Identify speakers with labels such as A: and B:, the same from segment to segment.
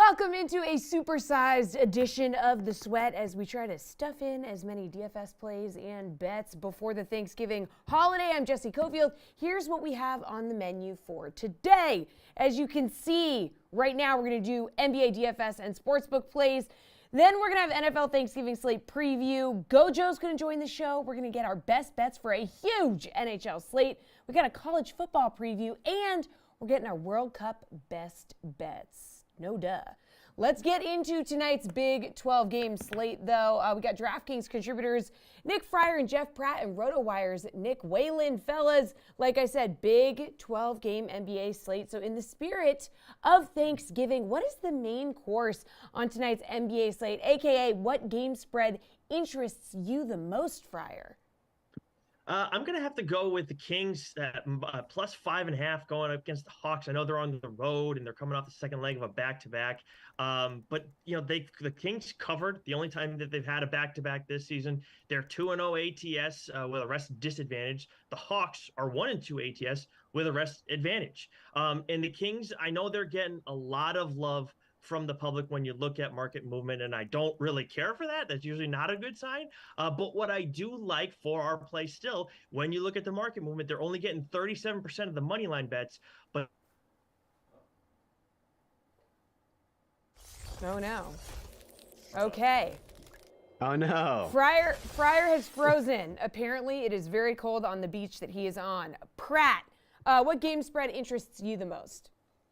A: Welcome into a supersized edition of The Sweat as we try to stuff in as many DFS plays and bets before the Thanksgiving holiday. I'm Jesse Cofield. Here's what we have on the menu for today. As you can see, right now we're going to do NBA DFS and sportsbook plays. Then we're going to have NFL Thanksgiving slate preview. Gojo's going to join the show. We're going to get our best bets for a huge NHL slate. We got a college football preview, and we're getting our World Cup best bets. No duh. Let's get into tonight's Big 12 game slate, though. We got DraftKings contributors Nick Fryer and Jeff Pratt and RotoWire's Nick Whalen. Fellas, like I said, Big 12 game NBA slate. So in the spirit of Thanksgiving, what is the main course on tonight's NBA slate? AKA, what game spread interests you the most, Fryer?
B: I'm going to have to go with the Kings at plus 5.5 going up against the Hawks. I know they're on the road and they're coming off the second leg of a back-to-back. But, you know, the Kings covered the only time that they've had a back-to-back this season. They're 2-0 ATS with a rest disadvantage. The Hawks are 1-2 ATS with a rest advantage. And the Kings, I know they're getting a lot of love from the public when you look at market movement, and I don't really care for that. That's usually not a good sign. But what I do like for our play still, when you look at the market movement, they're only getting 37% of the money line bets. But
A: oh no. Okay.
C: Oh no.
A: Fryer has frozen. Apparently, it is very cold on the beach that he is on. Pratt, what game spread interests you the most?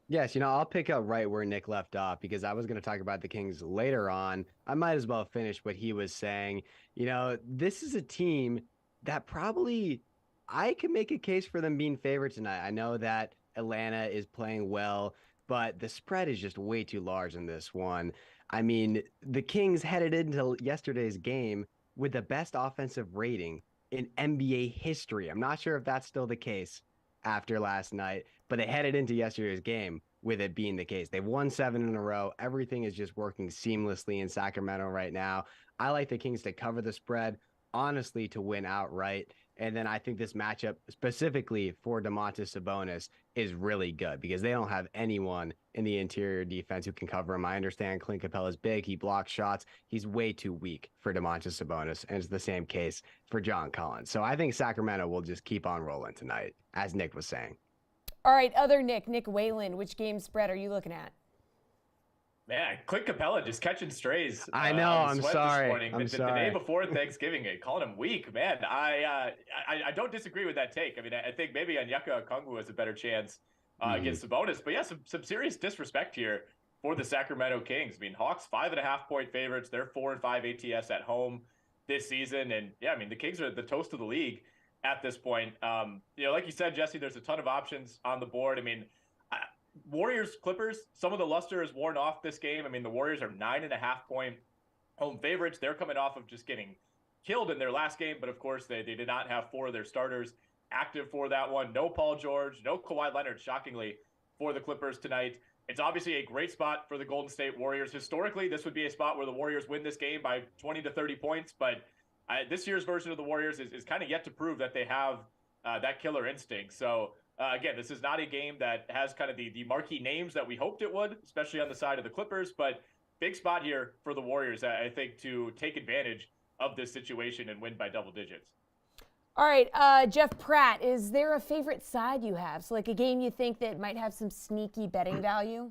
C: Yes, I'll pick up right where Nick left off because I was going to talk about the Kings later on. I might as well finish what he was saying. This is a team that probably I could make a case for them being favored tonight. I know that Atlanta is playing well, but the spread is just way too large in this one. I mean, the Kings headed into yesterday's game with the best offensive rating in NBA history. I'm not sure if that's still the case after last night, but they headed into yesterday's game with it being the case. They've won 7 in a row. Everything is just working seamlessly in Sacramento right now. I like the Kings to cover the spread, honestly, to win outright. And then I think this matchup specifically for Domantas Sabonis is really good because they don't have anyone in the interior defense who can cover him. I understand Clint Capella is big. He blocks shots. He's way too weak for Domantas Sabonis, and it's the same case for John Collins. So I think Sacramento will just keep on rolling tonight, as Nick was saying.
A: All right, other Nick Whalen, which game spread are you looking at?
D: Man, Clint Capella just catching strays.
C: I know. I'm sorry.
D: The day before Thanksgiving, calling him weak. Man, I don't disagree with that take. I mean, I think maybe Onyeka Okongwu has a better chance against Sabonis. But yeah, some serious disrespect here for the Sacramento Kings. I mean, Hawks 5.5-point favorites. They're 4-5 ATS at home this season, and yeah, I mean the Kings are the toast of the league at this point. Like you said, Jesse, there's a ton of options on the board. I mean, Warriors, Clippers, some of the luster is worn off this game. I mean, the Warriors are 9.5-point home favorites. They're coming off of just getting killed in their last game, but of course they did not have 4 of their starters active for that one. No Paul George, no Kawhi Leonard, shockingly, for the Clippers tonight. It's obviously a great spot for the Golden State Warriors. Historically, this would be a spot where the Warriors win this game by 20 to 30 points, but this year's version of the Warriors is kind of yet to prove that they have that killer instinct. So, again, this is not a game that has kind of the marquee names that we hoped it would, especially on the side of the Clippers, but big spot here for the Warriors, I think, to take advantage of this situation and win by double digits.
A: All right, Jeff Pratt, is there a favorite side you have? So like a game you think that might have some sneaky betting value?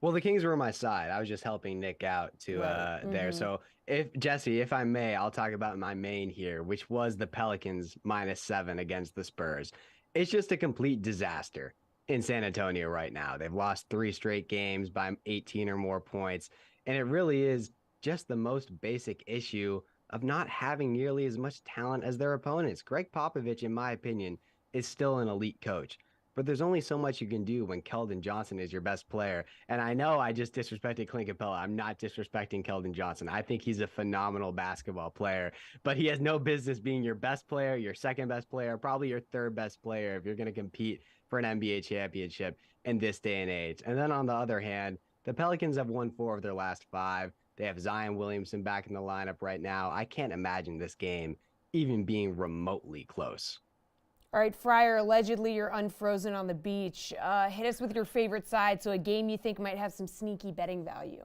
C: Well, the Kings were on my side. I was just helping Nick out there. So if I may, I'll talk about my main here, which was the Pelicans -7 against the Spurs. It's just a complete disaster in San Antonio right now. They've lost 3 straight games by 18 or more points. And it really is just the most basic issue of not having nearly as much talent as their opponents. Greg Popovich, in my opinion, is still an elite coach. But there's only so much you can do when Keldon Johnson is your best player. And I know I just disrespected Clint Capella. I'm not disrespecting Keldon Johnson. I think he's a phenomenal basketball player. But he has no business being your best player, your second best player, probably your third best player if you're going to compete for an NBA championship in this day and age. And then on the other hand, the Pelicans have won 4 of their last 5. They have Zion Williamson back in the lineup right now. I can't imagine this game even being remotely close.
A: All right, Fryer, allegedly you're unfrozen on the beach. Hit us with your favorite side, so a game you think might have some sneaky betting value.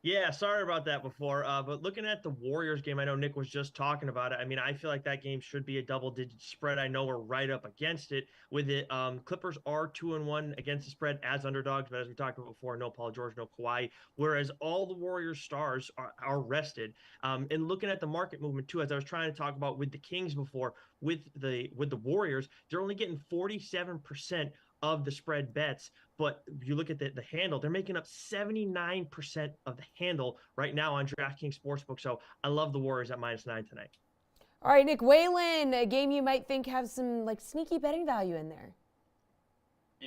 B: Yeah, sorry about that before. But looking at the Warriors game, I know Nick was just talking about it. I mean, I feel like that game should be a double-digit spread. I know we're right up against it with it. Clippers are 2-1 against the spread as underdogs, but as we talked about before, no Paul George, no Kawhi. Whereas all the Warriors stars are rested. And looking at the market movement too, as I was trying to talk about with the Kings before, with the Warriors, they're only getting 47% of the spread bets. But you look at the handle, they're making up 79% of the handle right now on DraftKings Sportsbook. So I love the Warriors at -9 tonight.
A: All right, Nick Whalen, a game you might think has some like sneaky betting value in there.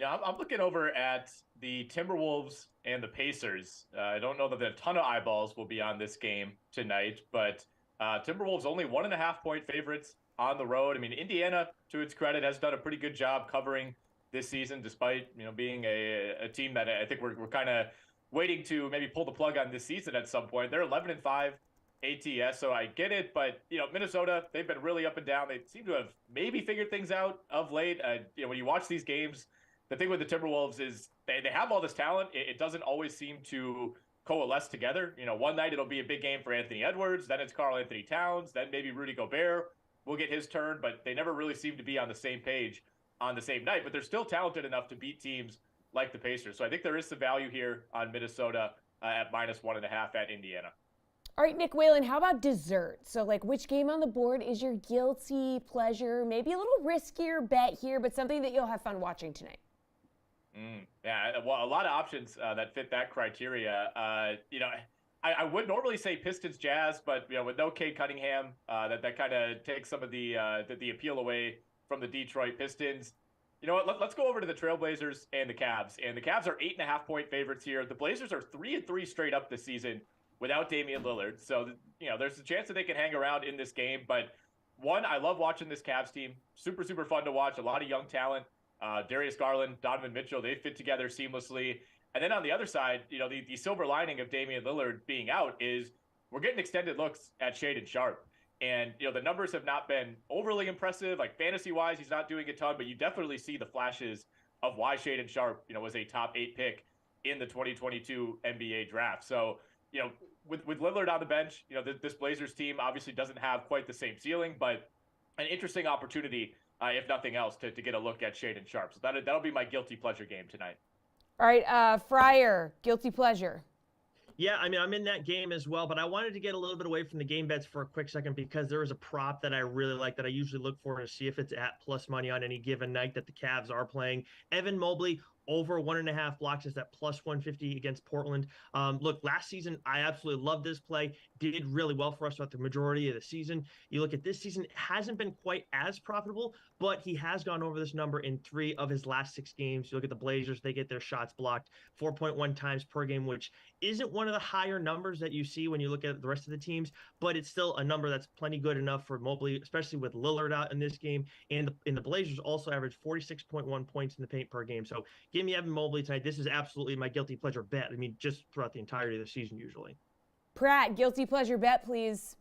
D: I'm looking over at the Timberwolves and the Pacers. I don't know that a ton of eyeballs will be on this game tonight, but Timberwolves only 1.5-point favorites on the road. I mean, Indiana, to its credit, has done a pretty good job covering this season, despite being a team that I think we're kind of waiting to maybe pull the plug on this season at some point. They're 11-5 ATS, so I get it. But Minnesota, they've been really up and down. They seem to have maybe figured things out of late. When you watch these games, the thing with the Timberwolves is they have all this talent. It doesn't always seem to coalesce together. One night it'll be a big game for Anthony Edwards, then it's Karl Anthony Towns, then maybe Rudy Gobert will get his turn, but they never really seem to be on the same page on the same night. But they're still talented enough to beat teams like the Pacers. So I think there is some value here on Minnesota at -1.5 at Indiana.
A: All right, Nick Whalen, how about dessert? So, like, which game on the board is your guilty pleasure? Maybe a little riskier bet here, but something that you'll have fun watching tonight.
D: Yeah, well, a lot of options that fit that criteria. I would normally say Pistons Jazz, but with no Cade Cunningham, that kind of takes some of the appeal away from the Detroit Pistons. You know what? Let's go over to the Trailblazers and the Cavs. And the Cavs are 8.5-point favorites here. The Blazers are 3-3 straight up this season without Damian Lillard. So there's a chance that they can hang around in this game. But one, I love watching this Cavs team. Super, super fun to watch. A lot of young talent. Darius Garland, Donovan Mitchell, they fit together seamlessly. And then on the other side, the silver lining of Damian Lillard being out is we're getting extended looks at Shaedon Sharpe. And, the numbers have not been overly impressive. Like fantasy-wise, he's not doing a ton, but you definitely see the flashes of why Shaedon Sharpe, was a top 8 pick in the 2022 NBA draft. So, with Lillard on the bench, this Blazers team obviously doesn't have quite the same ceiling, but an interesting opportunity, if nothing else, to get a look at Shaedon Sharpe. So that'll be my guilty pleasure game tonight.
A: All right, Fryer, guilty pleasure.
B: Yeah, I mean, I'm in that game as well, but I wanted to get a little bit away from the game bets for a quick second because there is a prop that I really like that I usually look for to see if it's at plus money on any given night that the Cavs are playing. Evan Mobley over 1.5 blocks is at +150 against Portland. Look, last season, I absolutely loved this play. Did really well for us throughout the majority of the season. You look at this season, it hasn't been quite as profitable, but he has gone over this number in 3 of his last 6 games. You look at the Blazers, they get their shots blocked 4.1 times per game, which isn't one of the higher numbers that you see when you look at the rest of the teams, but it's still a number that's plenty good enough for Mobley, especially with Lillard out in this game. And the Blazers also averaged 46.1 points in the paint per game. So give me Evan Mobley tonight. This is absolutely my guilty pleasure bet. I mean, just throughout the entirety of the season usually.
A: Pratt, guilty pleasure bet, please.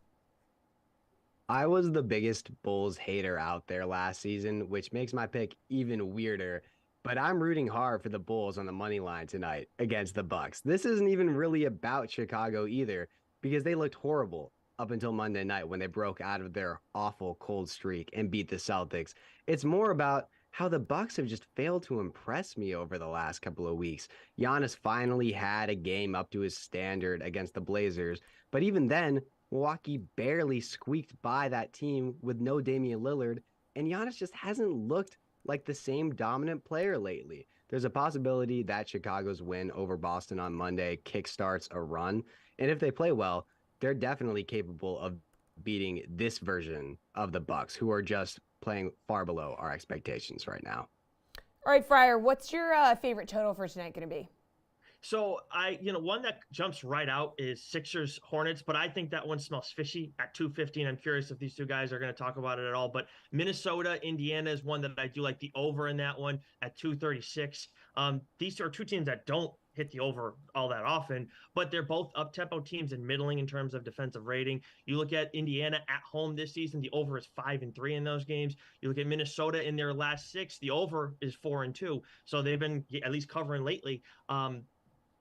C: I was the biggest Bulls hater out there last season, which makes my pick even weirder. But I'm rooting hard for the Bulls on the money line tonight against the Bucks. This isn't even really about Chicago either, because they looked horrible up until Monday night when they broke out of their awful cold streak and beat the Celtics. It's more about how the Bucks have just failed to impress me over the last couple of weeks. Giannis finally had a game up to his standard against the Blazers, but even then, Milwaukee barely squeaked by that team with no Damian Lillard, and Giannis just hasn't looked like the same dominant player lately. There's a possibility that Chicago's win over Boston on Monday kickstarts a run, and if they play well, they're definitely capable of beating this version of the Bucks, who are just playing far below our expectations right now.
A: All right, Fryer, what's your favorite total for tonight going to be?
B: So one that jumps right out is Sixers Hornets, but I think that one smells fishy at 215. I'm curious if these two guys are going to talk about it at all. But Minnesota, Indiana is one that I do like the over in that one at 236. These are two teams that don't hit the over all that often, but they're both up-tempo teams and middling in terms of defensive rating. You look at Indiana at home this season, the over is 5-3 in those games. You look at Minnesota in their last 6, the over is 4-2. So they've been at least covering lately.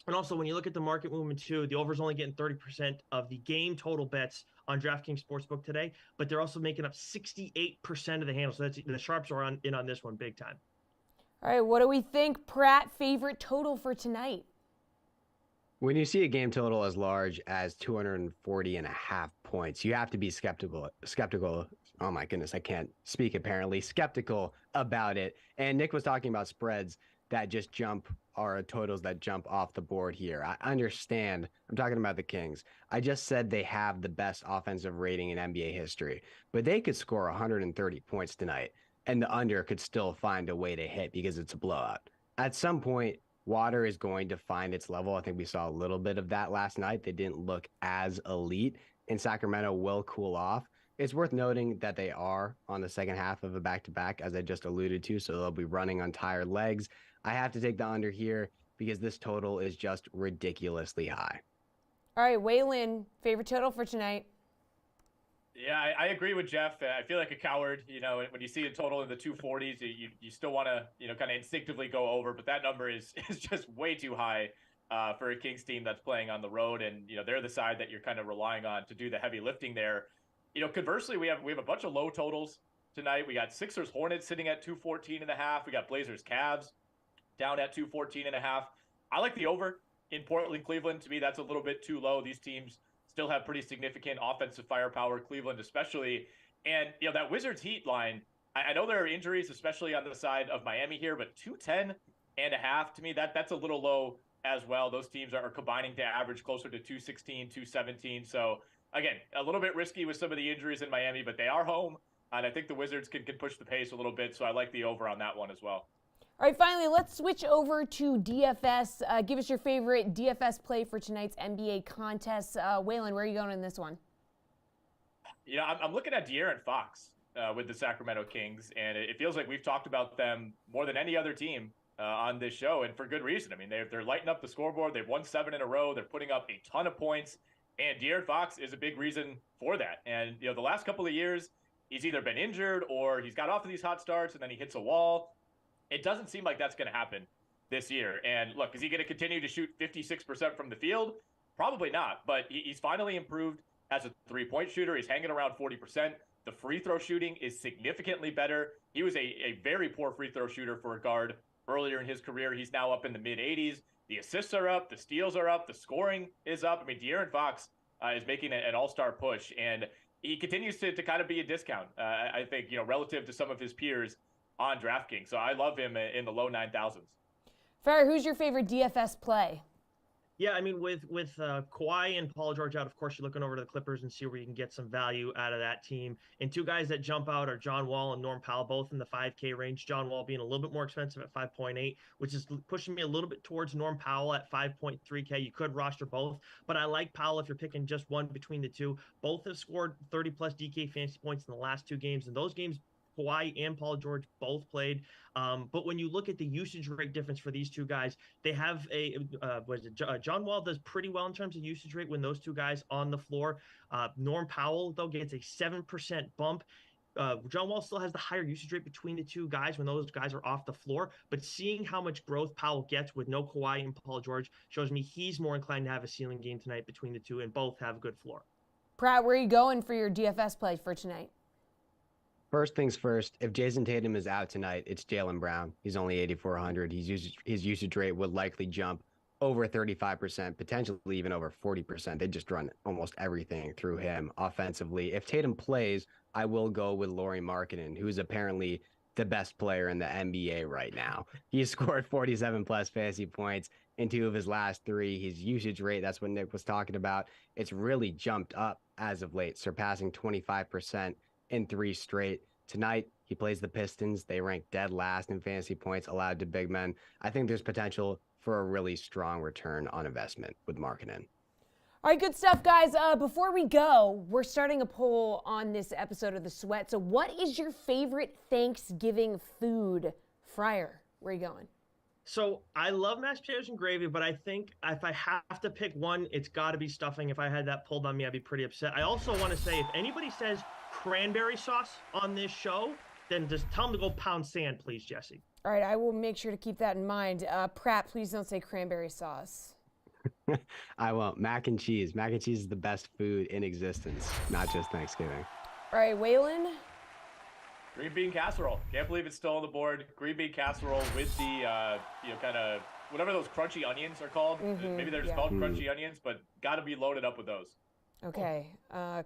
B: And also, when you look at the market movement too, the over is only getting 30% of the game total bets on DraftKings Sportsbook today, but they're also making up 68% of the handle. So that's, the sharps are in on this one big time.
A: All right, what do we think, Pratt? Favorite total for tonight?
C: When you see a game total as large as 240.5 points, you have to be skeptical. Oh my goodness, I can't speak apparently. Skeptical about it. And Nick was talking about spreads that just jump, or totals that jump off the board here. I understand. I'm talking about the Kings. I just said they have the best offensive rating in NBA history, but they could score 130 points tonight, and the under could still find a way to hit because it's a blowout. At some point, water is going to find its level. I think we saw a little bit of that last night. They didn't look as elite, and Sacramento will cool off. It's worth noting that they are on the second half of a back-to-back, as I just alluded to, so they'll be running on tired legs. I have to take the under here because this total is just ridiculously high.
A: All right, Waylon, favorite total for tonight?
D: Yeah, I agree with Jeff. I feel like a coward, when you see a total in the 240s, you still want to, kind of instinctively go over, but that number is just way too high for a Kings team that's playing on the road, and they're the side that you're kind of relying on to do the heavy lifting there. Conversely, we have a bunch of low totals tonight. We got Sixers Hornets sitting at 214.5. We got Blazers Cavs down at 214.5. I like the over in Portland, Cleveland. To me, that's a little bit too low. These teams still have pretty significant offensive firepower, Cleveland especially. And, that Wizards Heat line, I know there are injuries, especially on the side of Miami here, but 210.5, to me, that's a little low as well. Those teams are combining to average closer to 216, 217. So, again, a little bit risky with some of the injuries in Miami, but they are home. And I think the Wizards can push the pace a little bit. So I like the over on that one as well.
A: All right, finally, let's switch over to DFS. Give us your favorite DFS play for tonight's NBA contest. Waylon, where are you going in this one?
D: I'm looking at De'Aaron Fox with the Sacramento Kings, and it feels like we've talked about them more than any other team on this show, and for good reason. I mean, they're lighting up the scoreboard. They've won 7 in a row. They're putting up a ton of points, and De'Aaron Fox is a big reason for that. And, the last couple of years, he's either been injured or he's got off of these hot starts, and then he hits a wall. It doesn't seem like that's going to happen this year. And look, is he going to continue to shoot 56% from the field? Probably not, but he's finally improved as a three-point shooter. He's hanging around 40%. The free throw shooting is significantly better. He was a very poor free throw shooter for a guard earlier in his career. He's now up in the mid-80s. The assists are up. The steals are up. The scoring is up. I mean, De'Aaron Fox is making an all-star push, and he continues to kind of be a discount, I think, relative to some of his peers on DraftKings. So I love him in the low 9,000s.
A: Farrah, who's your favorite DFS play?
B: Yeah, I mean, with Kawhi and Paul George out, of course, you're looking over to the Clippers and see where you can get some value out of that team. And two guys that jump out are John Wall and Norm Powell, both in the 5K range. John Wall being a little bit more expensive at 5.8, which is pushing me a little bit towards Norm Powell at 5.3K. You could roster both, but I like Powell if you're picking just one between the two. Both have scored 30-plus DK fantasy points in the last 2 games, and those games Kawhi and Paul George both played. But when you look at the usage rate difference for these two guys, they have John Wall does pretty well in terms of usage rate when those two guys on the floor. Norm Powell, though, gets a 7% bump. John Wall still has the higher usage rate between the two guys when those guys are off the floor. But seeing how much growth Powell gets with no Kawhi and Paul George shows me he's more inclined to have a ceiling game tonight between the two, and both have a good floor.
A: Pratt, where are you going for your DFS play for tonight?
C: First things first, if Jason Tatum is out tonight, it's Jaylen Brown. He's only 8,400. His usage rate would likely jump over 35%, potentially even over 40%. They just run almost everything through him offensively. If Tatum plays, I will go with Lauri Markkanen, who's apparently the best player in the NBA right now. He scored 47-plus fantasy points in 2 of his last 3. His usage rate, that's what Nick was talking about, it's really jumped up as of late, surpassing 25% in 3 straight. Tonight, he plays the Pistons. They rank dead last in fantasy points allowed to big men. I think there's potential for a really strong return on investment with Markkanen.
A: All right, good stuff, guys. Before we go, we're starting a poll on this episode of The Sweat. So what is your favorite Thanksgiving food? Fryer, where are you going?
B: So I love mashed potatoes and gravy, but I think if I have to pick one, it's got to be stuffing. If I had that pulled on me, I'd be pretty upset. I also want to say, if anybody says cranberry sauce on this show, then just tell them to go pound sand, please, Jesse.
A: All right, I will make sure to keep that in mind. Pratt, please don't say cranberry sauce.
C: I won't. Mac and cheese. Mac and cheese is the best food in existence, not just Thanksgiving.
A: All right, Waylon.
D: Green bean casserole. Can't believe it's still on the board. Green bean casserole with the, kind of whatever those crunchy onions are called. Maybe they're just called crunchy onions, but got to be loaded up with those.
A: Okay,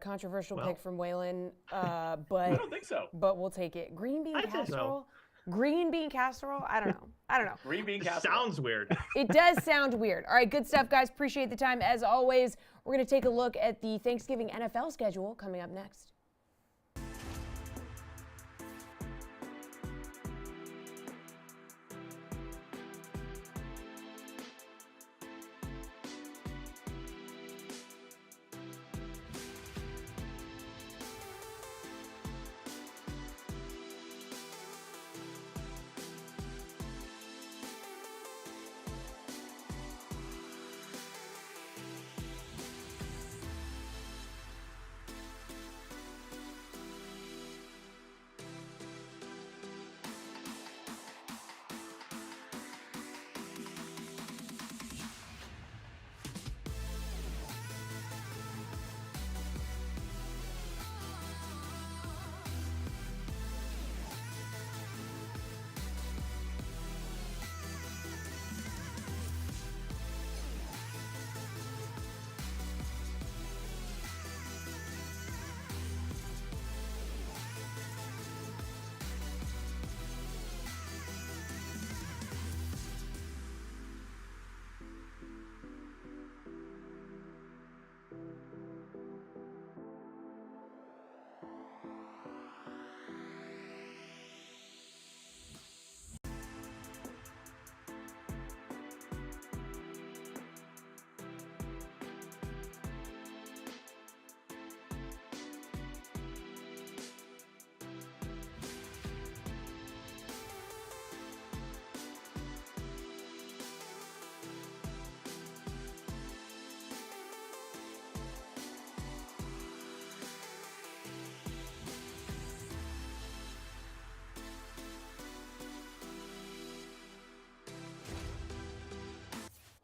A: controversial pick from Waylon, but I
D: don't think so.
A: But we'll take it. Green bean
B: think
A: casserole.
B: so.
A: Green bean casserole. I don't know.
D: Green bean
B: It
D: casserole.
B: sounds weird.
A: It does sound weird. All right, good stuff, guys. Appreciate the time as always. We're gonna take a look at the Thanksgiving NFL schedule coming up next.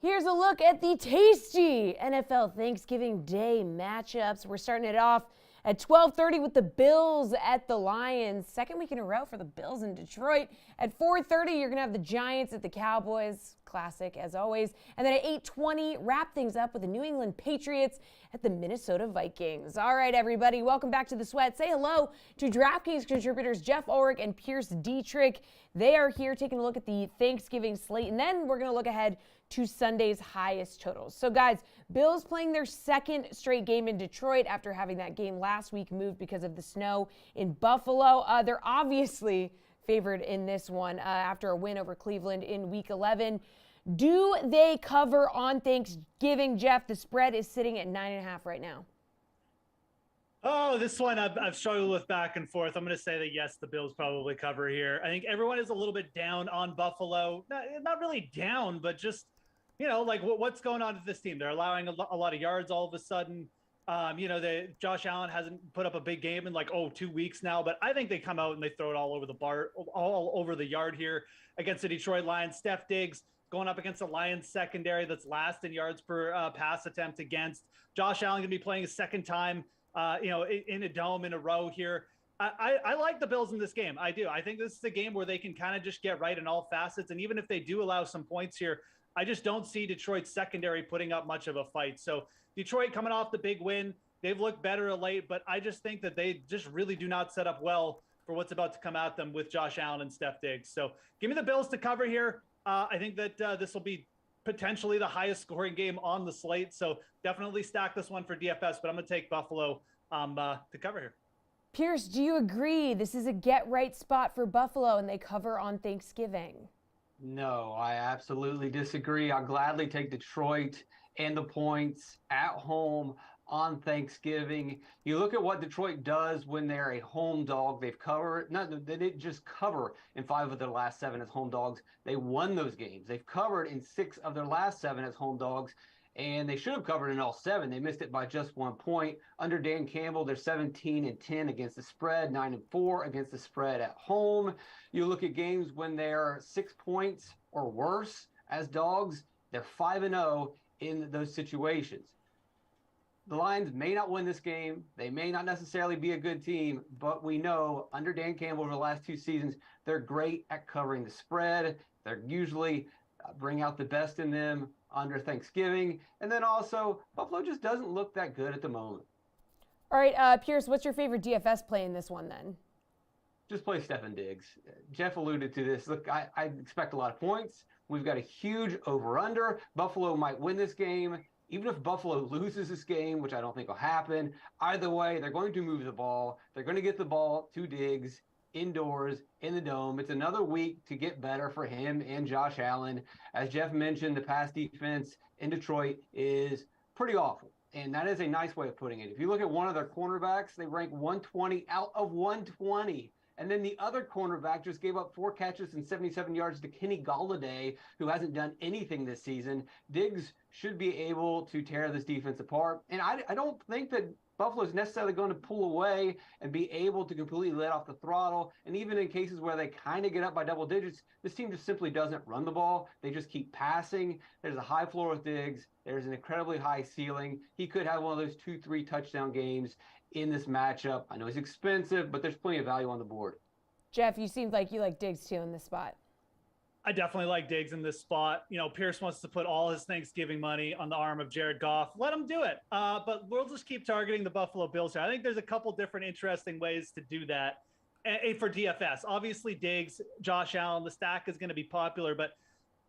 A: Here's a look at the tasty NFL Thanksgiving Day matchups. We're starting it off at 12:30 with the Bills at the Lions. Second week in a row for the Bills in Detroit. At 4:30, you're going to have the Giants at the Cowboys. Classic, as always. And then at 8:20, wrap things up with the New England Patriots at the Minnesota Vikings. All right, everybody, welcome back to The Sweat. Say hello to DraftKings contributors Jeff Ulrich and Pierce Dietrich. They are here taking a look at the Thanksgiving slate, and then we're going to look ahead to Sunday's highest totals. So, guys, Bills playing their second straight game in Detroit after having that game last week moved because of the snow in Buffalo. They're obviously favored in this one after a win over Cleveland in Week 11. Do they cover on Thanksgiving, Jeff? The spread is sitting at 9.5 right now.
E: Oh, this one I've struggled with back and forth. I'm going to say that, yes, the Bills probably cover here. I think everyone is a little bit down on Buffalo. Not really down, but just, like what's going on with this team? They're allowing a lot of yards all of a sudden. Josh Allen hasn't put up a big game in 2 weeks now, but I think they come out and they throw it all over the yard here against the Detroit Lions. Steph Diggs going up against the Lions secondary that's last in yards per pass attempt against. Josh Allen going to be playing his second time, in a dome in a row here. I like the Bills in this game. I do. I think this is a game where they can kind of just get right in all facets. And even if they do allow some points here, I just don't see Detroit's secondary putting up much of a fight. So Detroit coming off the big win, they've looked better of late, but I just think that they just really do not set up well for what's about to come at them with Josh Allen and Steph Diggs. So give me the Bills to cover here. I think that this will be potentially the highest scoring game on the slate. So definitely stack this one for DFS, but I'm going to take Buffalo to cover here.
A: Pierce, do you agree this is a get-right spot for Buffalo and they cover on Thanksgiving?
F: No, I absolutely disagree. I'll gladly take Detroit and the points at home. on Thanksgiving. You look at what Detroit does when they're a home dog. They've covered, not, they didn't just cover in 5 of their last 7 as home dogs. They won those games. They've covered in 6 of their last 7 as home dogs, and they should have covered in all 7. They missed it by just 1 point. Under Dan Campbell, they're 17-10 against the spread, 9-4 against the spread at home. You look at games when they're 6 points or worse as dogs, they're 5-0 in those situations. The Lions may not win this game. They may not necessarily be a good team, but we know under Dan Campbell over the last 2 seasons, they're great at covering the spread. They're usually bring out the best in them under Thanksgiving. And then also, Buffalo just doesn't look that good at the moment.
A: All right, Pierce, what's your favorite DFS play in this one then?
F: Just play Stefan Diggs. Jeff alluded to this. Look, I expect a lot of points. We've got a huge over-under. Buffalo might win this game. Even if Buffalo loses this game, which I don't think will happen, either way, they're going to move the ball. They're going to get the ball to Diggs indoors in the dome. It's another week to get better for him and Josh Allen. As Jeff mentioned, the pass defense in Detroit is pretty awful. And that is a nice way of putting it. If you look at one of their cornerbacks, they rank 120 out of 120. And then the other cornerback just gave up 4 catches and 77 yards to Kenny Golladay, who hasn't done anything this season. Diggs should be able to tear this defense apart. And I don't think that Buffalo is necessarily going to pull away and be able to completely let off the throttle. And even in cases where they kind of get up by double digits, this team just simply doesn't run the ball. They just keep passing. There's a high floor with Diggs. There's an incredibly high ceiling. He could have one of those 2-3 touchdown games in this matchup. I know he's expensive, but there's plenty of value on the board.
A: Jeff, you seemed like you like Diggs too in this spot.
E: I definitely like Diggs in this spot. You know, Pierce wants to put all his Thanksgiving money on the arm of Jared Goff. Let him do it. But we'll just keep targeting the Buffalo Bills here. I think there's a couple different interesting ways to do that for DFS. Obviously, Diggs, Josh Allen, the stack is going to be popular, but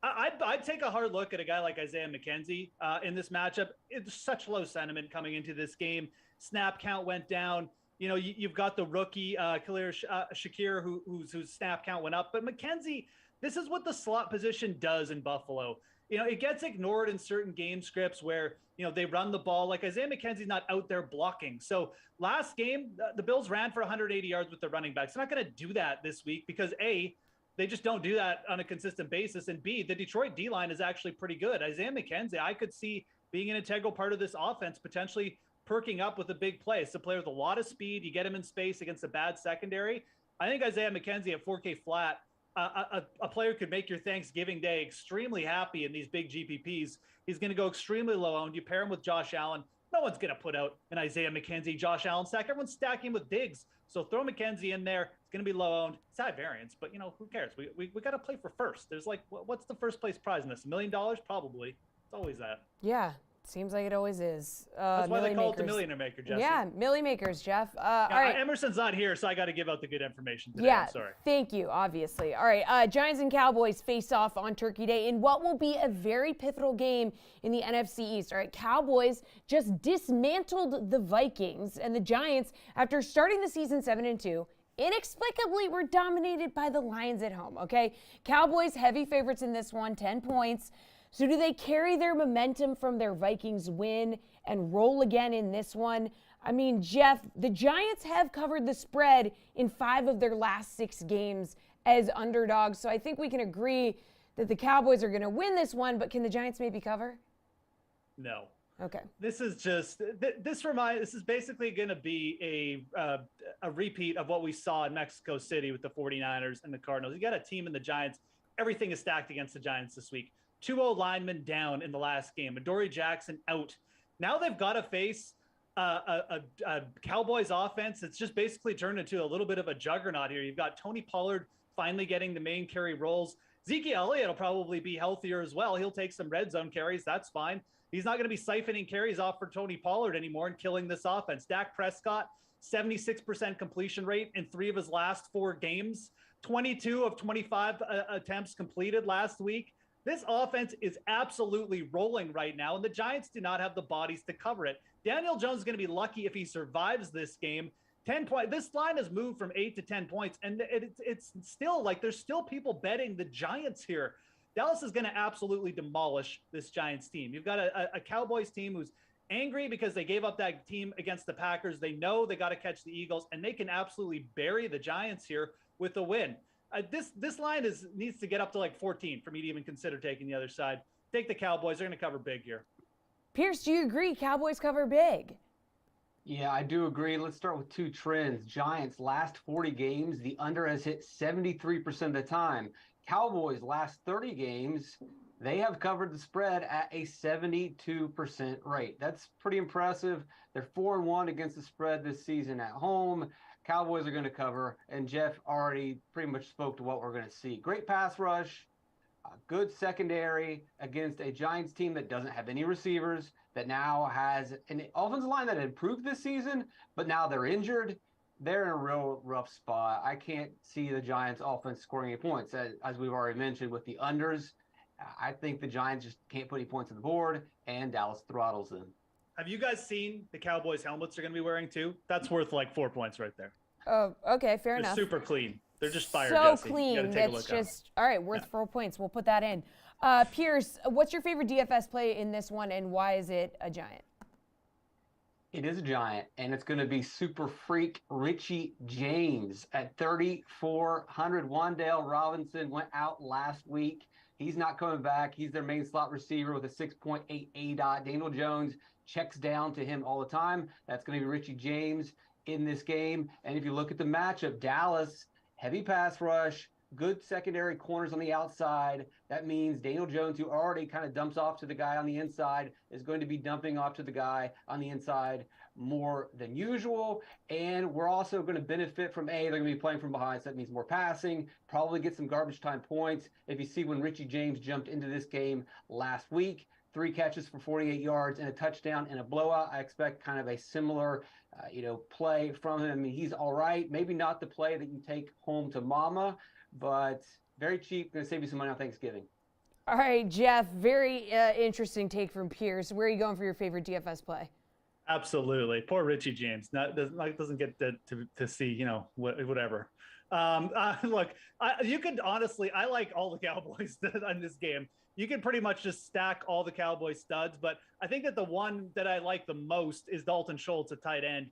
E: I'd take a hard look at a guy like Isaiah McKenzie in this matchup. It's such low sentiment coming into this game. Snap count went down. You know, you've got the rookie Khalil Shakir, whose snap count went up. But McKenzie, this is what the slot position does in Buffalo. You know, it gets ignored in certain game scripts where, you know, they run the ball. Like Isaiah McKenzie's not out there blocking. So last game, the Bills ran for 180 yards with the running backs. They're not going to do that this week because A, they just don't do that on a consistent basis. And B, the Detroit D-line is actually pretty good. Isaiah McKenzie, I could see being an integral part of this offense, potentially perking up with a big play. It's a player with a lot of speed. You get him in space against a bad secondary. I think Isaiah McKenzie at 4K flat, a player could make your Thanksgiving day extremely happy in these big GPPs. He's going to go extremely low owned. You pair him with Josh Allen. No one's going to put out an Isaiah McKenzie, Josh Allen stack. Everyone's stacking with Diggs. So throw McKenzie in there. It's going to be low owned. It's high variance, but you know, who cares? We got to play for first. There's like, what's the first place prize in this? $1 million? Probably. It's always that.
A: Yeah. Seems like it always is.
E: That's why they call it the Millionaire Maker, Jesse.
A: Yeah, Millie Makers, Jeff.
E: Yeah,
A: all right.
E: Emerson's not here, so I got to give out the good information today.
A: Yeah,
E: I'm sorry.
A: Thank you, obviously. All right, Giants and Cowboys face off on Turkey Day in what will be a very pivotal game in the NFC East. All right, Cowboys just dismantled the Vikings, and the Giants, after starting the season 7-2, inexplicably were dominated by the Lions at home, okay? Cowboys heavy favorites in this one, 10 points. So do they carry their momentum from their Vikings win and roll again in this one? I mean, Jeff, the Giants have covered the spread in 5 of their last 6 games as underdogs. So I think we can agree that the Cowboys are going to win this one, but can the Giants maybe cover?
E: No.
A: Okay.
E: This is just this is basically going to be a repeat of what we saw in Mexico City with the 49ers and the Cardinals. You got a team in the Giants. Everything is stacked against the Giants this week. 2 linemen down in the last game. Adoree Jackson out. Now they've got to face a Cowboys offense. It's just basically turned into a little bit of a juggernaut here. You've got Tony Pollard finally getting the main carry roles. Zeke Elliott will probably be healthier as well. He'll take some red zone carries. That's fine. He's not going to be siphoning carries off for Tony Pollard anymore and killing this offense. Dak Prescott, 76% completion rate in 3 of his last 4 games. 22 of 25 attempts completed last week. This offense is absolutely rolling right now, and the Giants do not have the bodies to cover it. Daniel Jones is going to be lucky if he survives this game. 10 points. This line has moved from 8 to 10 points, and it's still like there's still people betting the Giants here. Dallas is going to absolutely demolish this Giants team. You've got a Cowboys team who's angry because they gave up that team against the Packers. They know they got to catch the Eagles, and they can absolutely bury the Giants here with a win. This line needs to get up to like 14 for me to even consider taking the other side. Take the Cowboys. They're going to cover big here.
A: Pierce, do you agree Cowboys cover big?
F: Yeah, I do agree. Let's start with two trends. Giants last 40 games, the under has hit 73% of the time. Cowboys last 30 games, they have covered the spread at a 72% rate. That's pretty impressive. They're 4-1 against the spread this season at home. Cowboys are going to cover, and Jeff already pretty much spoke to what we're going to see. Great pass rush, good secondary against a Giants team that doesn't have any receivers, that now has an offensive line that improved this season, but now they're injured. They're in a real rough spot. I can't see the Giants offense scoring any points. As we've already mentioned with the unders, I think the Giants just can't put any points on the board, and Dallas throttles them.
E: Have you guys seen the Cowboys helmets they're going to be wearing too? That's worth like 4 points right there.
A: Oh, okay, fair
E: They're
A: enough.
E: super clean. They're just fire.
A: So
E: Jesse.
A: clean. That's just all right. Worth 4 points. We'll put that in. Pierce, what's your favorite DFS play in this one, and why is it a Giant?
F: It is a Giant, and it's going to be super freak Richie James at 3,400. Wan'Dale Robinson went out last week. He's not coming back. He's their main slot receiver with a 6.8 ADOT. Daniel Jones checks down to him all the time. That's going to be Richie James in this game. And if you look at the matchup, Dallas, heavy pass rush, good secondary corners on the outside. That means Daniel Jones, who already kind of dumps off to the guy on the inside, is going to be dumping off to the guy on the inside more than usual. And we're also going to benefit from they're going to be playing from behind, so that means more passing, probably get some garbage time points. If you see when Richie James jumped into this game last week, 3 catches for 48 yards and a touchdown and a blowout, I expect kind of a similar play from him. I mean, he's all right. Maybe not the play that you take home to mama, but very cheap. Going to save you some money on Thanksgiving.
A: All right, Jeff, very interesting take from Pierce. Where are you going for your favorite DFS play?
E: Absolutely. Poor Richie James. Doesn't get to see, whatever. Look, you could honestly, I like all the Cowboys on this game. You can pretty much just stack all the Cowboy studs, but I think that the one that I like the most is Dalton Schultz at tight end.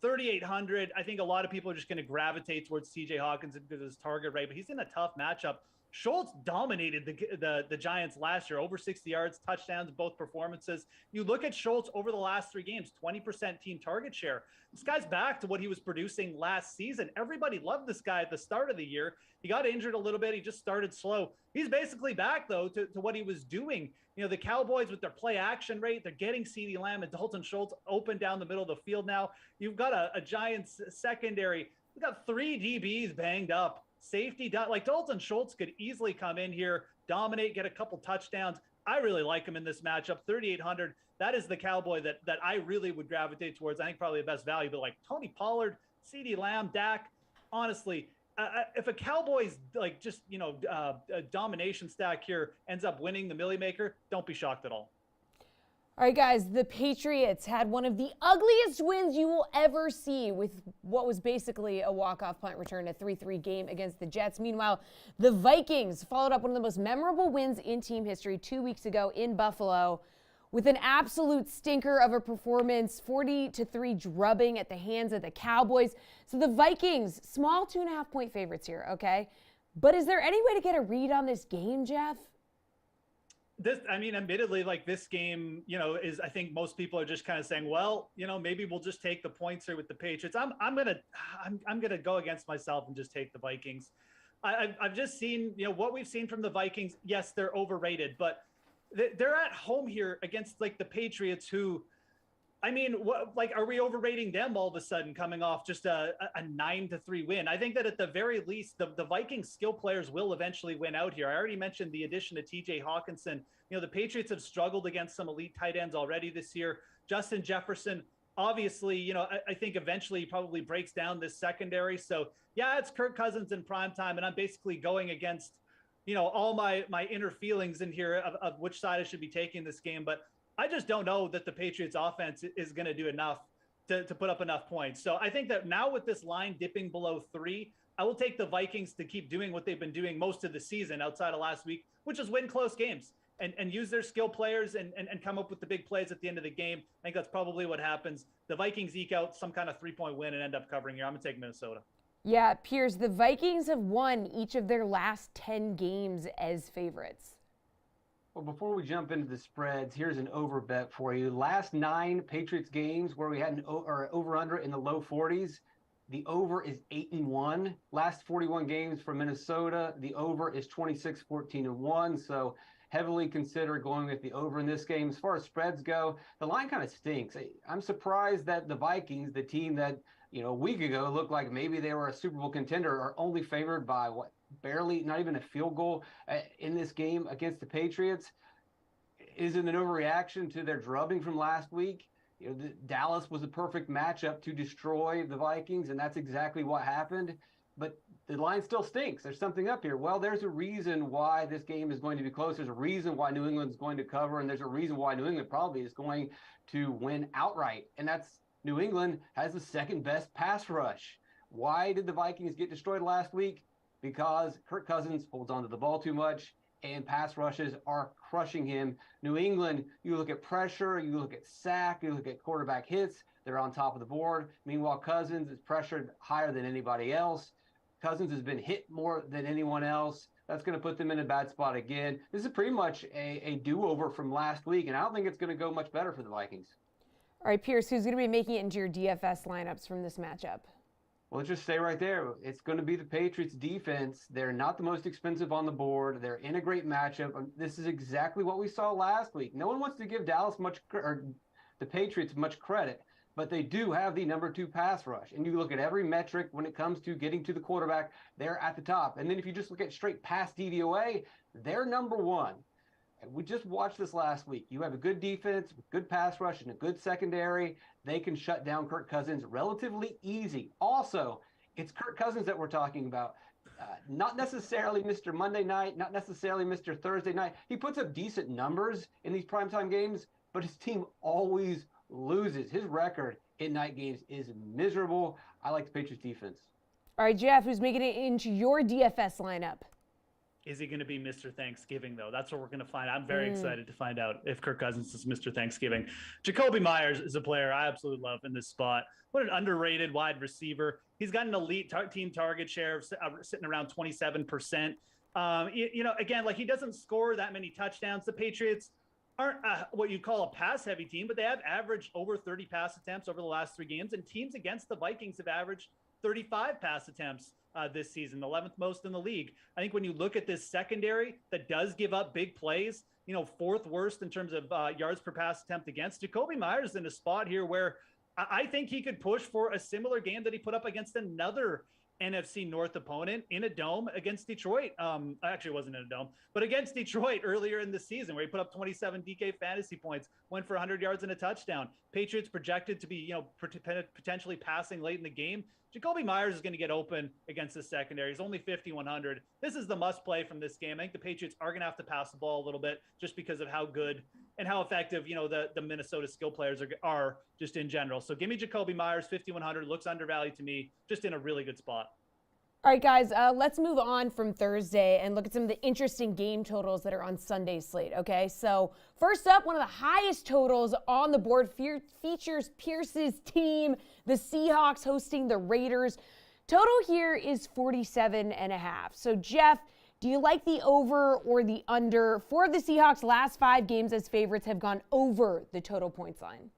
E: 3,800. I think a lot of people are just going to gravitate towards TJ Hawkinson because of his target rate, but he's in a tough matchup. Schultz dominated the Giants last year, over 60 yards, touchdowns, both performances. You look at Schultz over the last 3 games, 20% team target share. This guy's back to what he was producing last season. Everybody loved this guy at the start of the year. He got injured a little bit. He just started slow. He's basically back, though, to what he was doing. The Cowboys with their play action rate, they're getting CeeDee Lamb and Dalton Schultz open down the middle of the field now. You've got a Giants secondary. We've got 3 DBs banged up. Safety, like Dalton Schultz could easily come in here, dominate, get a couple touchdowns. I really like him in this matchup. 3,800. That is the Cowboy that I really would gravitate towards. I think probably the best value, but like Tony Pollard, CeeDee Lamb, Dak, honestly, if a Cowboys a domination stack here ends up winning the Millie Maker, don't be shocked at all.
A: All right, guys, the Patriots had one of the ugliest wins you will ever see with what was basically a walk-off punt return, a 3-3 game against the Jets. Meanwhile, the Vikings followed up one of the most memorable wins in team history 2 weeks ago in Buffalo with an absolute stinker of a performance, 40-3 drubbing at the hands of the Cowboys. So the Vikings, small 2.5-point favorites here, okay? But is there any way to get a read on this game, Jeff?
E: Admittedly, like this game, is, I think most people are just kind of saying, well, maybe we'll just take the points here with the Patriots. I'm gonna go against myself and just take the Vikings. I've just seen, what we've seen from the Vikings. Yes, they're overrated, but they're at home here against like the Patriots, who, are we overrating them all of a sudden coming off just a 9-3 win? I think that at the very least, the Vikings skill players will eventually win out here. I already mentioned the addition of TJ Hawkinson. The Patriots have struggled against some elite tight ends already this year. Justin Jefferson, obviously, I think eventually he probably breaks down this secondary. So yeah, it's Kirk Cousins in prime time, and I'm basically going against, all my inner feelings in here of which side I should be taking this game. But I just don't know that the Patriots offense is going to do enough to put up enough points. So I think that now with this line dipping below 3, I will take the Vikings to keep doing what they've been doing most of the season outside of last week, which is win close games. and use their skill players and come up with the big plays at the end of the game. I think that's probably what happens. The Vikings eke out some kind of 3-point win and end up covering here. I'm going to take Minnesota.
A: Yeah, Piers, the Vikings have won each of their last 10 games as favorites.
F: Well, before we jump into the spreads, here's an over bet for you. Last 9 Patriots games where we had an over-under in the low 40s, the over is 8-1. Last 41 games for Minnesota, the over is 26-14-1. So heavily consider going with the over in this game. As far as spreads go, the line kind of stinks. I'm surprised that the Vikings, the team that a week ago looked like maybe they were a Super Bowl contender, are only favored by barely, not even a field goal in this game against the Patriots. Is it an overreaction to their drubbing from last week? Dallas was a perfect matchup to destroy the Vikings, and that's exactly what happened. But the line still stinks. There's something up here. Well, there's a reason why this game is going to be close. There's a reason why New England's going to cover, and there's a reason why New England probably is going to win outright. And that's New England has the second best pass rush. Why did the Vikings get destroyed last week? Because Kirk Cousins holds on to the ball too much, and pass rushes are crushing him. New England, you look at pressure, you look at sack, you look at quarterback hits, they're on top of the board. Meanwhile, Cousins is pressured higher than anybody else. Cousins has been hit more than anyone else. That's going to put them in a bad spot again. This is pretty much a do-over from last week, and I don't think it's going to go much better for the Vikings.
A: All right, Pierce, who's going to be making it into your DFS lineups from this matchup?
F: Well, let's just stay right there. It's going to be the Patriots defense. They're not the most expensive on the board. They're in a great matchup. This is exactly what we saw last week. No one wants to give the Patriots much credit, but they do have the number 2 pass rush. And you look at every metric when it comes to getting to the quarterback, they're at the top. And then if you just look at straight pass DVOA, they're number 1. And we just watched this last week. You have a good defense, good pass rush, and a good secondary. They can shut down Kirk Cousins relatively easy. Also, it's Kirk Cousins that we're talking about. Not necessarily Mr. Monday night, not necessarily Mr. Thursday night. He puts up decent numbers in these primetime games, but his team always loses. His record in night games is miserable. I like the Patriots defense.
A: All right, Jeff, who's making it into your DFS lineup?
E: Is he going to be Mr. Thanksgiving, though? That's what we're going to find. I'm very excited to find out if Kirk Cousins is Mr. Thanksgiving. Jacoby Myers is a player I absolutely love in this spot. What an underrated wide receiver. He's got an elite team target share of sitting around 27%. Again, he doesn't score that many touchdowns. The Patriots aren't what you call a pass-heavy team, but they have averaged over 30 pass attempts over the last 3 games, and teams against the Vikings have averaged 35 pass attempts this season, 11th most in the league. I think when you look at this secondary that does give up big plays, 4th worst in terms of yards per pass attempt against, Jacoby Myers in a spot here where I think he could push for a similar game that he put up against another NFC North opponent in a dome against Detroit. Actually, it wasn't in a dome, but against Detroit earlier in the season, where he put up 27 DK fantasy points, went for 100 yards and a touchdown. Patriots projected to be, potentially passing late in the game. Jacoby Myers is going to get open against the secondary. He's only 5,100. This is the must play from this game. I think the Patriots are going to have to pass the ball a little bit just because of how good and how effective, the Minnesota skill players are just in general. So give me Jacoby Myers, 5,100. Looks undervalued to me, just in a really good spot.
A: All right, guys, let's move on from Thursday and look at some of the interesting game totals that are on Sunday's slate, okay? So first up, one of the highest totals on the board features Pierce's team, the Seahawks hosting the Raiders. Total here is 47.5. So, Jeff, do you like the over or the under? 4 of the Seahawks' last 5 games as favorites have gone over the total points line.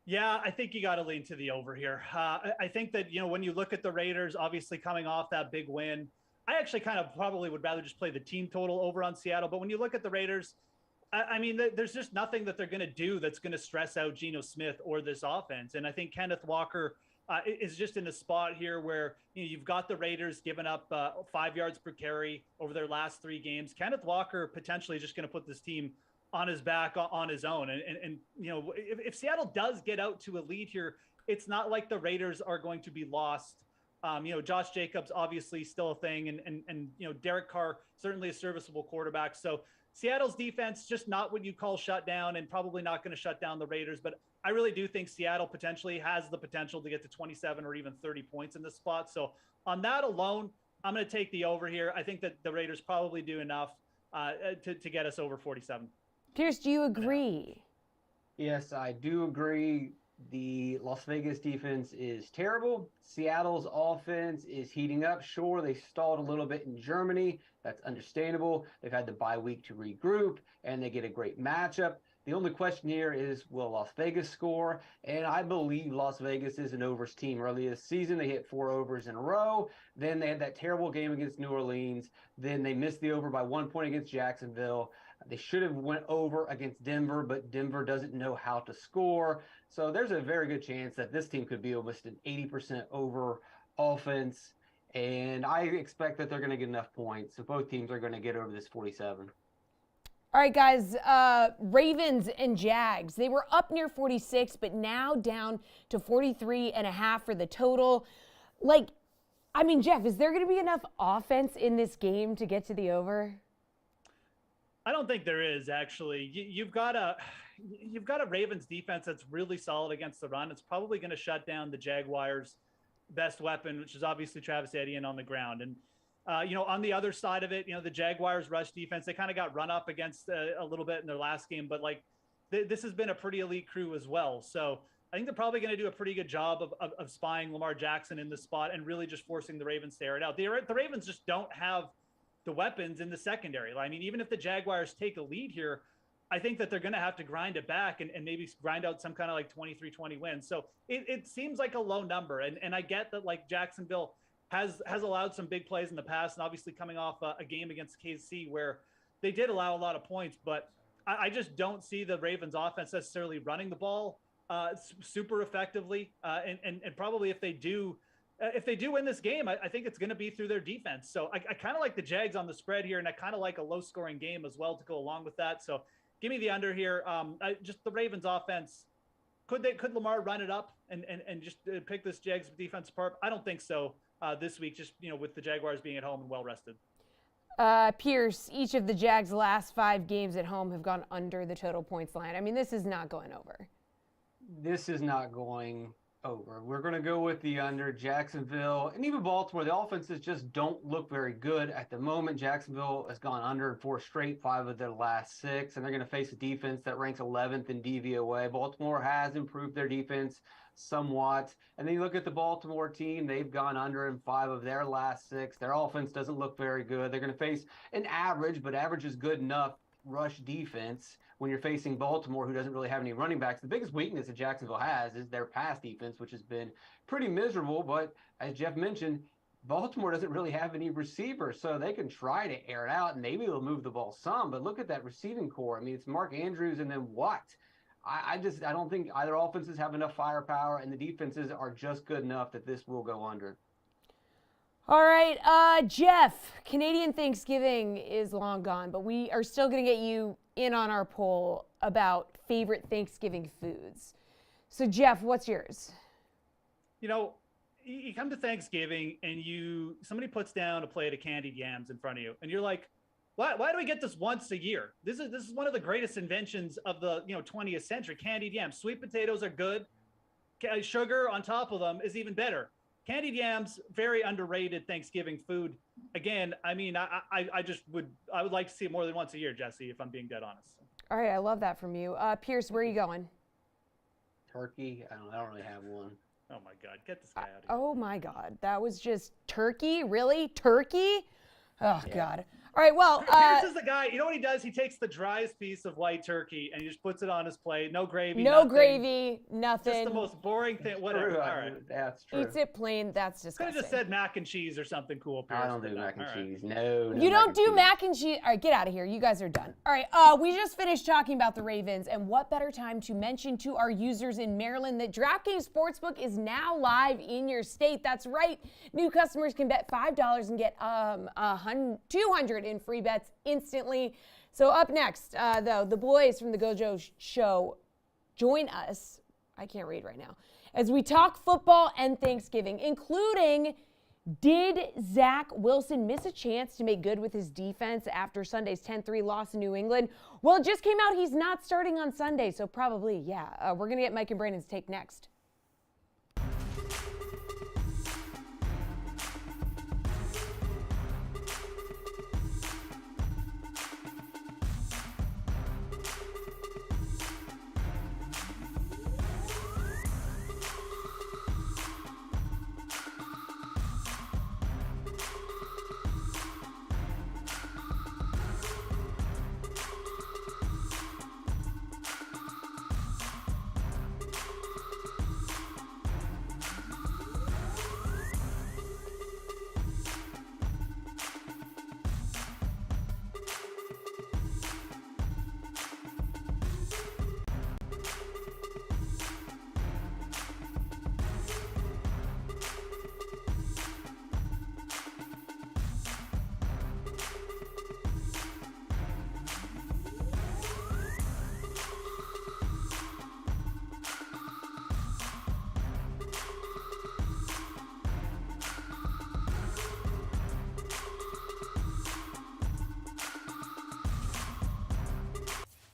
E: Yeah, I think you got to lean to the over here. I think that, when you look at the Raiders, obviously coming off that big win, I actually kind of probably would rather just play the team total over on Seattle. But when you look at the Raiders, I mean, there's just nothing that they're going to do that's going to stress out Geno Smith or this offense. And I think Kenneth Walker is just in a spot here where you've got the Raiders giving up 5 yards per carry over their last 3 games. Kenneth Walker potentially just going to put this team on his back on his own. And if Seattle does get out to a lead here, it's not like the Raiders are going to be lost. Josh Jacobs obviously still a thing, and Derek Carr certainly a serviceable quarterback. So Seattle's defense just not what you call shut down, and probably not going to shut down the Raiders. But I really do think Seattle potentially has the potential to get to 27 or even 30 points in this spot. So on that alone, I'm going to take the over here. I think that the Raiders probably do enough to get us over 47.
A: Pierce, do you agree?
F: Yes, I do agree. The Las Vegas defense is terrible. Seattle's offense is heating up. Sure, they stalled a little bit in Germany. That's understandable. They've had the bye week to regroup, and they get a great matchup. The only question here is, will Las Vegas score? And I believe Las Vegas is an overs team. Early this season, they hit 4 overs in a row. Then they had that terrible game against New Orleans. Then they missed the over by 1 point against Jacksonville. They should have went over against Denver, but Denver doesn't know how to score. So there's a very good chance that this team could be almost an 80% over offense. And I expect that they're going to get enough points. So both teams are going to get over this 47.
A: All right, guys, Ravens and Jags. They were up near 46, but now down to 43.5 for the total. Like, I mean, Jeff, is there going to be enough offense in this game to get to the over?
E: I don't think there is, actually. You've got a Ravens defense that's really solid against the run. It's probably going to shut down the Jaguars' best weapon, which is obviously Travis Etienne on the ground. And on the other side of it, the Jaguars' rush defense, they kind of got run up against a little bit in their last game, but this has been a pretty elite crew as well. So I think they're probably going to do a pretty good job of spying Lamar Jackson in the spot and really just forcing the Ravens to air it out. The Ravens just don't have the weapons in the secondary. I mean, even if the Jaguars take a lead here, I think that they're going to have to grind it back and maybe grind out some kind of 23-20 win. So it seems like a low number. And I get that Jacksonville has allowed some big plays in the past, and obviously coming off a game against KC where they did allow a lot of points, but I just don't see the Ravens offense necessarily running the ball super effectively. And probably if they do win this game, I think it's going to be through their defense. So I kind of like the Jags on the spread here, and I kind of like a low scoring game as well to go along with that. So give me the under here. Just the Ravens offense. Could Lamar run it up and just pick this Jags defense apart? I don't think so this week, just with the Jaguars being at home and well rested.
A: Pierce, each of the Jags' last 5 games at home have gone under the total points line. I mean, this is not going over.
F: This is not going over. We're going to go with the under. Jacksonville and even Baltimore, the offenses just don't look very good at the moment. Jacksonville has gone under in 4 straight, 5 of their last 6, and they're going to face a defense that ranks 11th in DVOA. Baltimore has improved their defense somewhat. And then you look at the Baltimore team, they've gone under in 5 of their last 6. Their offense doesn't look very good. They're going to face an average, but average is good enough, rush defense when you're facing Baltimore, who doesn't really have any running backs. The biggest weakness that Jacksonville has is their pass defense, which has been pretty miserable. But as Jeff mentioned, Baltimore doesn't really have any receivers, so they can try to air it out, and maybe they'll move the ball some. But look at that receiving core. I mean, it's Mark Andrews, and then what? I don't think either offenses have enough firepower, and the defenses are just good enough that this will go under.
A: All right, Jeff, Canadian Thanksgiving is long gone, but we are still going to get you in on our poll about favorite Thanksgiving foods. So, Jeff, what's yours?
E: You come to Thanksgiving and somebody puts down a plate of candied yams in front of you, and you're like, why do we get this once a year? This is one of the greatest inventions of the 20th century. Candied yams. Sweet potatoes are good. Sugar on top of them is even better. Candied yams, very underrated Thanksgiving food. Again, I mean, I would like to see it more than once a year, Jesse, if I'm being dead honest.
A: All right, I love that from you. Pierce, where are you going?
F: Turkey? I don't really have one.
E: Oh my God, get this guy out of here.
A: Oh my God, that was just turkey? Really? Turkey? Oh
F: Yeah.
A: God. All right, well.
E: Pierce is the guy, you know what he does? He takes the driest piece of white turkey and he just puts it on his plate. No gravy,
A: No
E: nothing.
A: gravy, nothing.
E: Just the most boring thing, whatever.
F: True.
E: All right.
F: That's true.
A: Eats it plain. That's
E: Could
A: disgusting.
E: have just said mac and cheese or something cool. Pierce,
F: I don't do
E: but no.
F: mac and
E: All right.
F: cheese. No.
A: You don't
F: mac
A: do
F: and
A: mac and cheese. All right, get out of here. You guys are done. All right, we just finished talking about the Ravens, and what better time to mention to our users in Maryland that DraftKings Sportsbook is now live in your state. That's right. New customers can bet $5 and get $200 in free bets instantly. So up next, though, the boys from the Gojo Show join us. I can't read right now. As we talk football and Thanksgiving, including, did Zach Wilson miss a chance to make good with his defense after Sunday's 10-3 loss in New England? Well, it just came out he's not starting on Sunday, so probably, yeah. We're going to get Mike and Brandon's take next.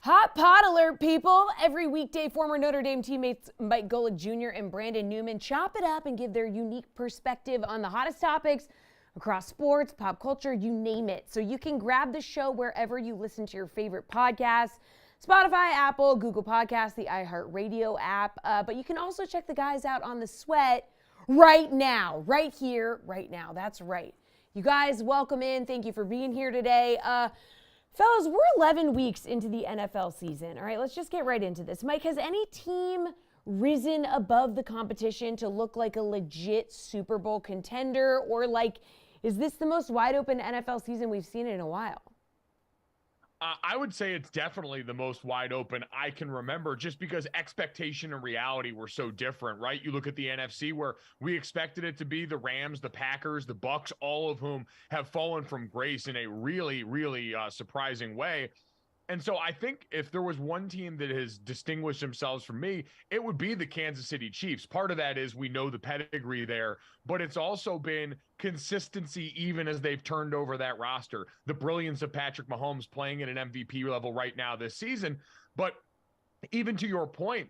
A: Hot pot alert, people. Every weekday, former Notre Dame teammates Mike Golick Jr. and Brandon Newman chop it up and give their unique perspective on the hottest topics across sports, pop culture, you name it. So you can grab the show wherever you listen to your favorite podcasts. Spotify, Apple, Google Podcasts, the iHeartRadio app. But you can also check the guys out on The Sweat right now, right here, right now. That's right. You guys, welcome in. Thank you for being here today. Fellas, we're 11 weeks into the NFL season. All right, let's just get right into this. Mike, has any team risen above the competition to look like a legit Super Bowl contender? Or is this the most wide open NFL season we've seen in a while?
G: I would say it's definitely the most wide open I can remember, just because expectation and reality were so different, right? You look at the NFC, where we expected it to be the Rams, the Packers, the Bucks, all of whom have fallen from grace in a really, really surprising way. And so I think if there was one team that has distinguished themselves from me, it would be the Kansas City Chiefs. Part of that is we know the pedigree there, but it's also been consistency even as they've turned over that roster. The brilliance of Patrick Mahomes playing at an MVP level right now this season. But even to your point,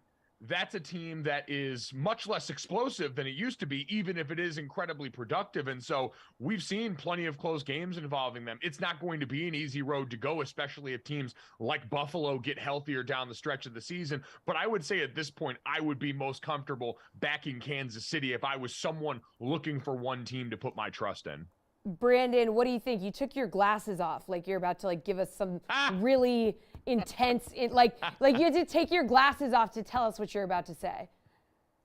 G: that's a team that is much less explosive than it used to be, even if it is incredibly productive. And so we've seen plenty of close games involving them. It's not going to be an easy road to go, especially if teams like Buffalo get healthier down the stretch of the season. But I would say at this point, I would be most comfortable backing Kansas City if I was someone looking for one team to put my trust in.
A: Brandon, what do you think? You took your glasses off, like you're about to give us some really intense, you had to take your glasses off to tell us what you're about to say.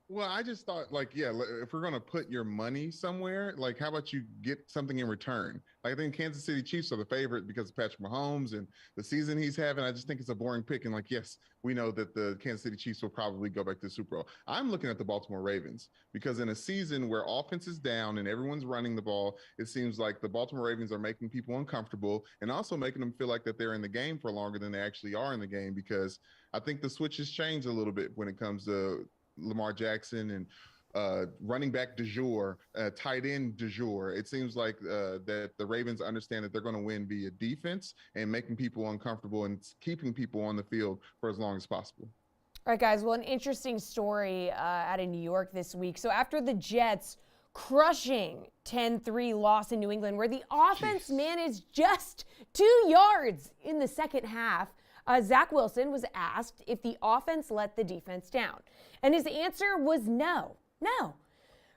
H: Well, I just thought, if we're going to put your money somewhere, how about you get something in return? I think Kansas City Chiefs are the favorite because of Patrick Mahomes and the season he's having. I just think it's a boring pick. And yes, we know that the Kansas City Chiefs will probably go back to the Super Bowl. I'm looking at the Baltimore Ravens because in a season where offense is down and everyone's running the ball, it seems like the Baltimore Ravens are making people uncomfortable and also making them feel like that they're in the game for longer than they actually are in the game, because I think the switches change a little bit when it comes to Lamar Jackson and running back du jour, tight end du jour. It seems like that the Ravens understand that they're going to win via defense and making people uncomfortable and keeping people on the field for as long as possible.
A: All right, guys. Well, an interesting story out of New York this week. So after the Jets crushing 10-3 loss in New England, where the offense managed just 2 yards in the second half, Zach Wilson was asked if the offense let the defense down. And his answer was no.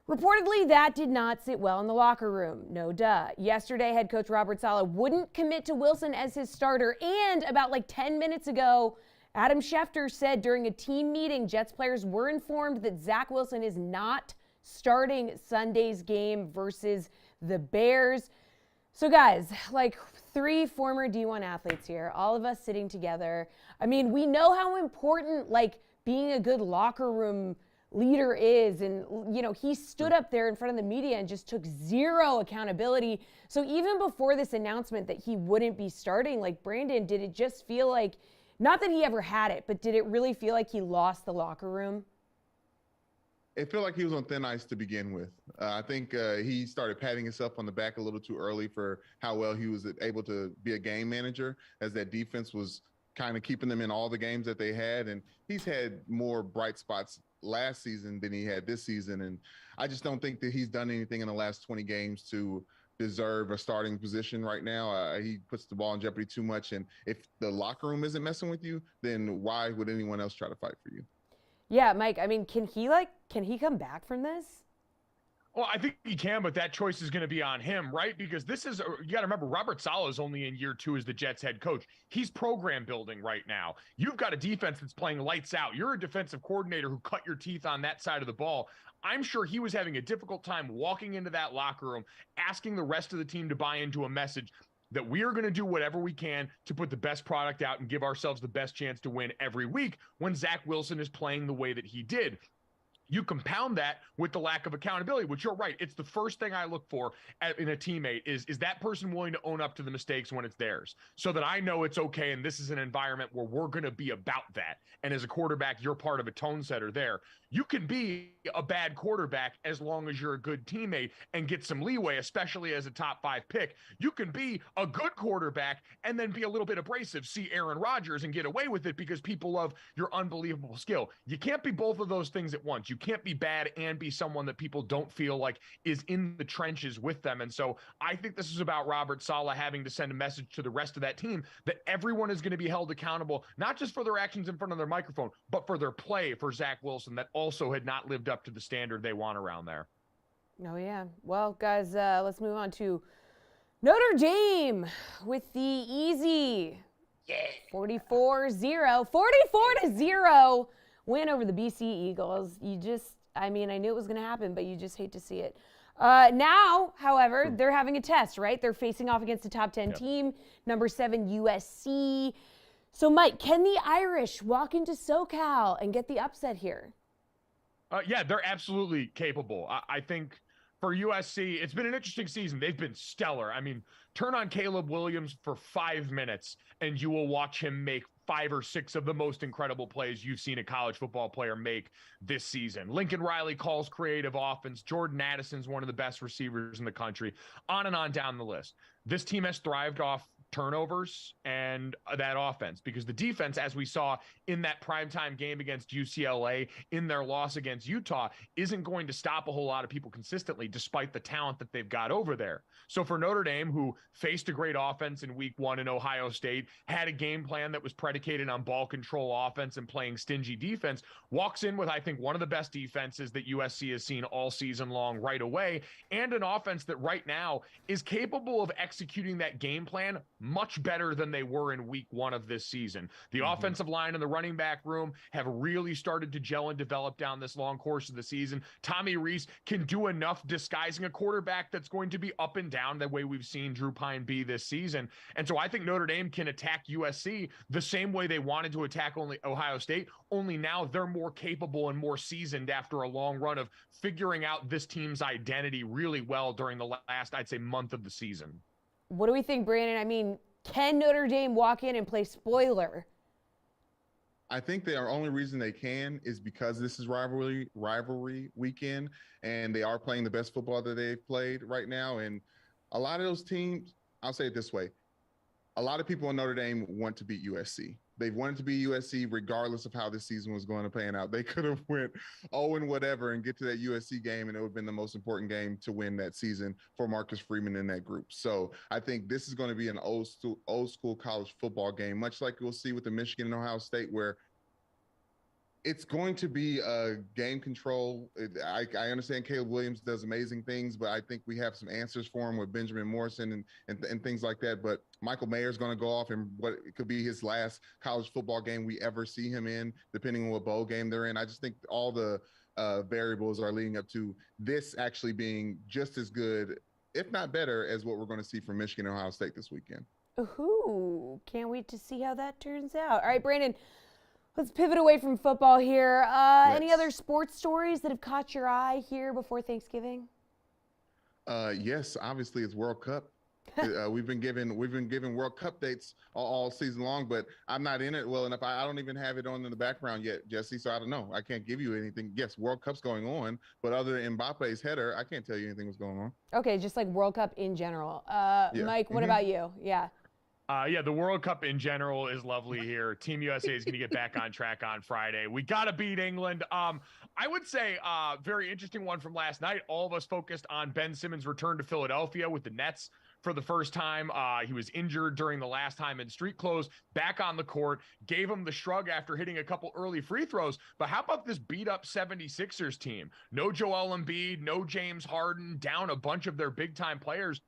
A: Reportedly, that did not sit well in the locker room. No duh. Yesterday, head coach Robert Saleh wouldn't commit to Wilson as his starter. And about 10 minutes ago, Adam Schefter said during a team meeting, Jets players were informed that Zach Wilson is not starting Sunday's game versus the Bears. So guys, 3 former D1 athletes here, all of us sitting together. I mean, we know how important being a good locker room leader is. And, he stood up there in front of the media and just took zero accountability. So even before this announcement that he wouldn't be starting, Brandon, did it just feel not that he ever had it, but did it really feel like he lost the locker room?
H: It felt like he was on thin ice to begin with. I think he started patting himself on the back a little too early for how well he was able to be a game manager, as that defense was kind of keeping them in all the games that they had. And he's had more bright spots last season than he had this season. And I just don't think that he's done anything in the last 20 games to deserve a starting position right now. He puts the ball in jeopardy too much. And if the locker room isn't messing with you, then why would anyone else try to fight for you?
A: Yeah, Mike, I mean, can he come back from this?
G: Well, I think he can, but that choice is going to be on him, right? Because you got to remember, Robert Saleh is only in year 2 as the Jets head coach. He's program building right now. You've got a defense that's playing lights out. You're a defensive coordinator who cut your teeth on that side of the ball. I'm sure he was having a difficult time walking into that locker room, asking the rest of the team to buy into a message that we are going to do whatever we can to put the best product out and give ourselves the best chance to win every week when Zach Wilson is playing the way that he did. You compound that with the lack of accountability, which you're right. It's the first thing I look for in a teammate is that person willing to own up to the mistakes when it's theirs, so that I know it's okay. And this is an environment where we're going to be about that. And as a quarterback, you're part of a tone setter there. You can be a bad quarterback as long as you're a good teammate and get some leeway, especially as a top 5 pick. You can be a good quarterback and then be a little bit abrasive, see Aaron Rodgers, and get away with it because people love your unbelievable skill. You can't be both of those things at once. You can't be bad and be someone that people don't feel like is in the trenches with them. And so I think this is about Robert Saleh having to send a message to the rest of that team that everyone is going to be held accountable, not just for their actions in front of their microphone, but for their play for Zach Wilson that also had not lived up to the standard they want around there.
A: Oh, yeah. Well, guys, let's move on to Notre Dame with the easy 44-0 win over the BC Eagles. I knew it was going to happen, but you just hate to see it. Now, however, they're having a test, right? They're facing off against a top 10 team, number 7 USC. So, Mike, can the Irish walk into SoCal and get the upset here?
G: Yeah, they're absolutely capable. I think for USC, it's been an interesting season. They've been stellar. I mean, turn on Caleb Williams for 5 minutes and you will watch him make 5 or 6 of the most incredible plays you've seen a college football player make this season. Lincoln Riley calls creative offense. Jordan Addison's one of the best receivers in the country. On and on down the list. This team has thrived off turnovers and that offense because the defense, as we saw in that primetime game against UCLA, in their loss against Utah, isn't going to stop a whole lot of people consistently despite the talent that they've got over there. So for Notre Dame, who faced a great offense in week 1 in Ohio State, had a game plan that was predicated on ball control offense and playing stingy defense, walks in with, I think, one of the best defenses that USC has seen all season long right away, and an offense that right now is capable of executing that game plan much better than they were in week 1 of this season. The offensive line and the running back room have really started to gel and develop down this long course of the season. Tommy Rees can do enough disguising a quarterback that's going to be up and down the way we've seen Drew Pine be this season. And so I think Notre Dame can attack USC the same way they wanted to attack only Ohio State, only now they're more capable and more seasoned after a long run of figuring out this team's identity really well during the last, I'd say, month of the season.
A: What do we think, Brandon? I mean, can Notre Dame walk in and play spoiler?
H: I think the only reason they can is because this is rivalry weekend, and they are playing the best football that they've played right now. And a lot of those teams, I'll say it this way, a lot of people in Notre Dame want to beat USC. They've wanted to be USC regardless of how this season was going to pan out. They could have went 0 and whatever and get to that USC game, and it would have been the most important game to win that season for Marcus Freeman in that group. So I think this is going to be an old school college football game, much like we'll see with the Michigan and Ohio State, where it's going to be a game control. I understand Caleb Williams does amazing things, but I think we have some answers for him with Benjamin Morrison and things like that. But Michael Mayer's going to go off in what it could be his last college football game we ever see him in, depending on what bowl game they're in. I just think all the variables are leading up to this actually being just as good, if not better, as what we're going to see from Michigan and Ohio State this weekend.
A: Ooh, can't wait to see how that turns out. All right, Brandon, let's pivot away from football here. Any other sports stories that have caught your eye here before Thanksgiving?
H: Yes, obviously it's World Cup. We've been given World Cup dates all season long, but I'm not in it well enough. I don't even have it on in the background yet, Jesse. So I don't know. I can't give you anything. Yes, World Cup's going on, but other than Mbappe's header, I can't tell you anything what's going on.
A: Okay, just like World Cup in general. Mike, what about you? Yeah.
G: Yeah, the World Cup in general is lovely here. Team USA is going to get back on track on Friday. We got to beat England. I would say very interesting one from last night. All of us focused on Ben Simmons' return to Philadelphia with the Nets for the first time. He was injured during the last time in street clothes, back on the court, gave him the shrug after hitting a couple early free throws. But how about this beat-up 76ers team? No Joel Embiid, no James Harden, down a bunch of their big-time players.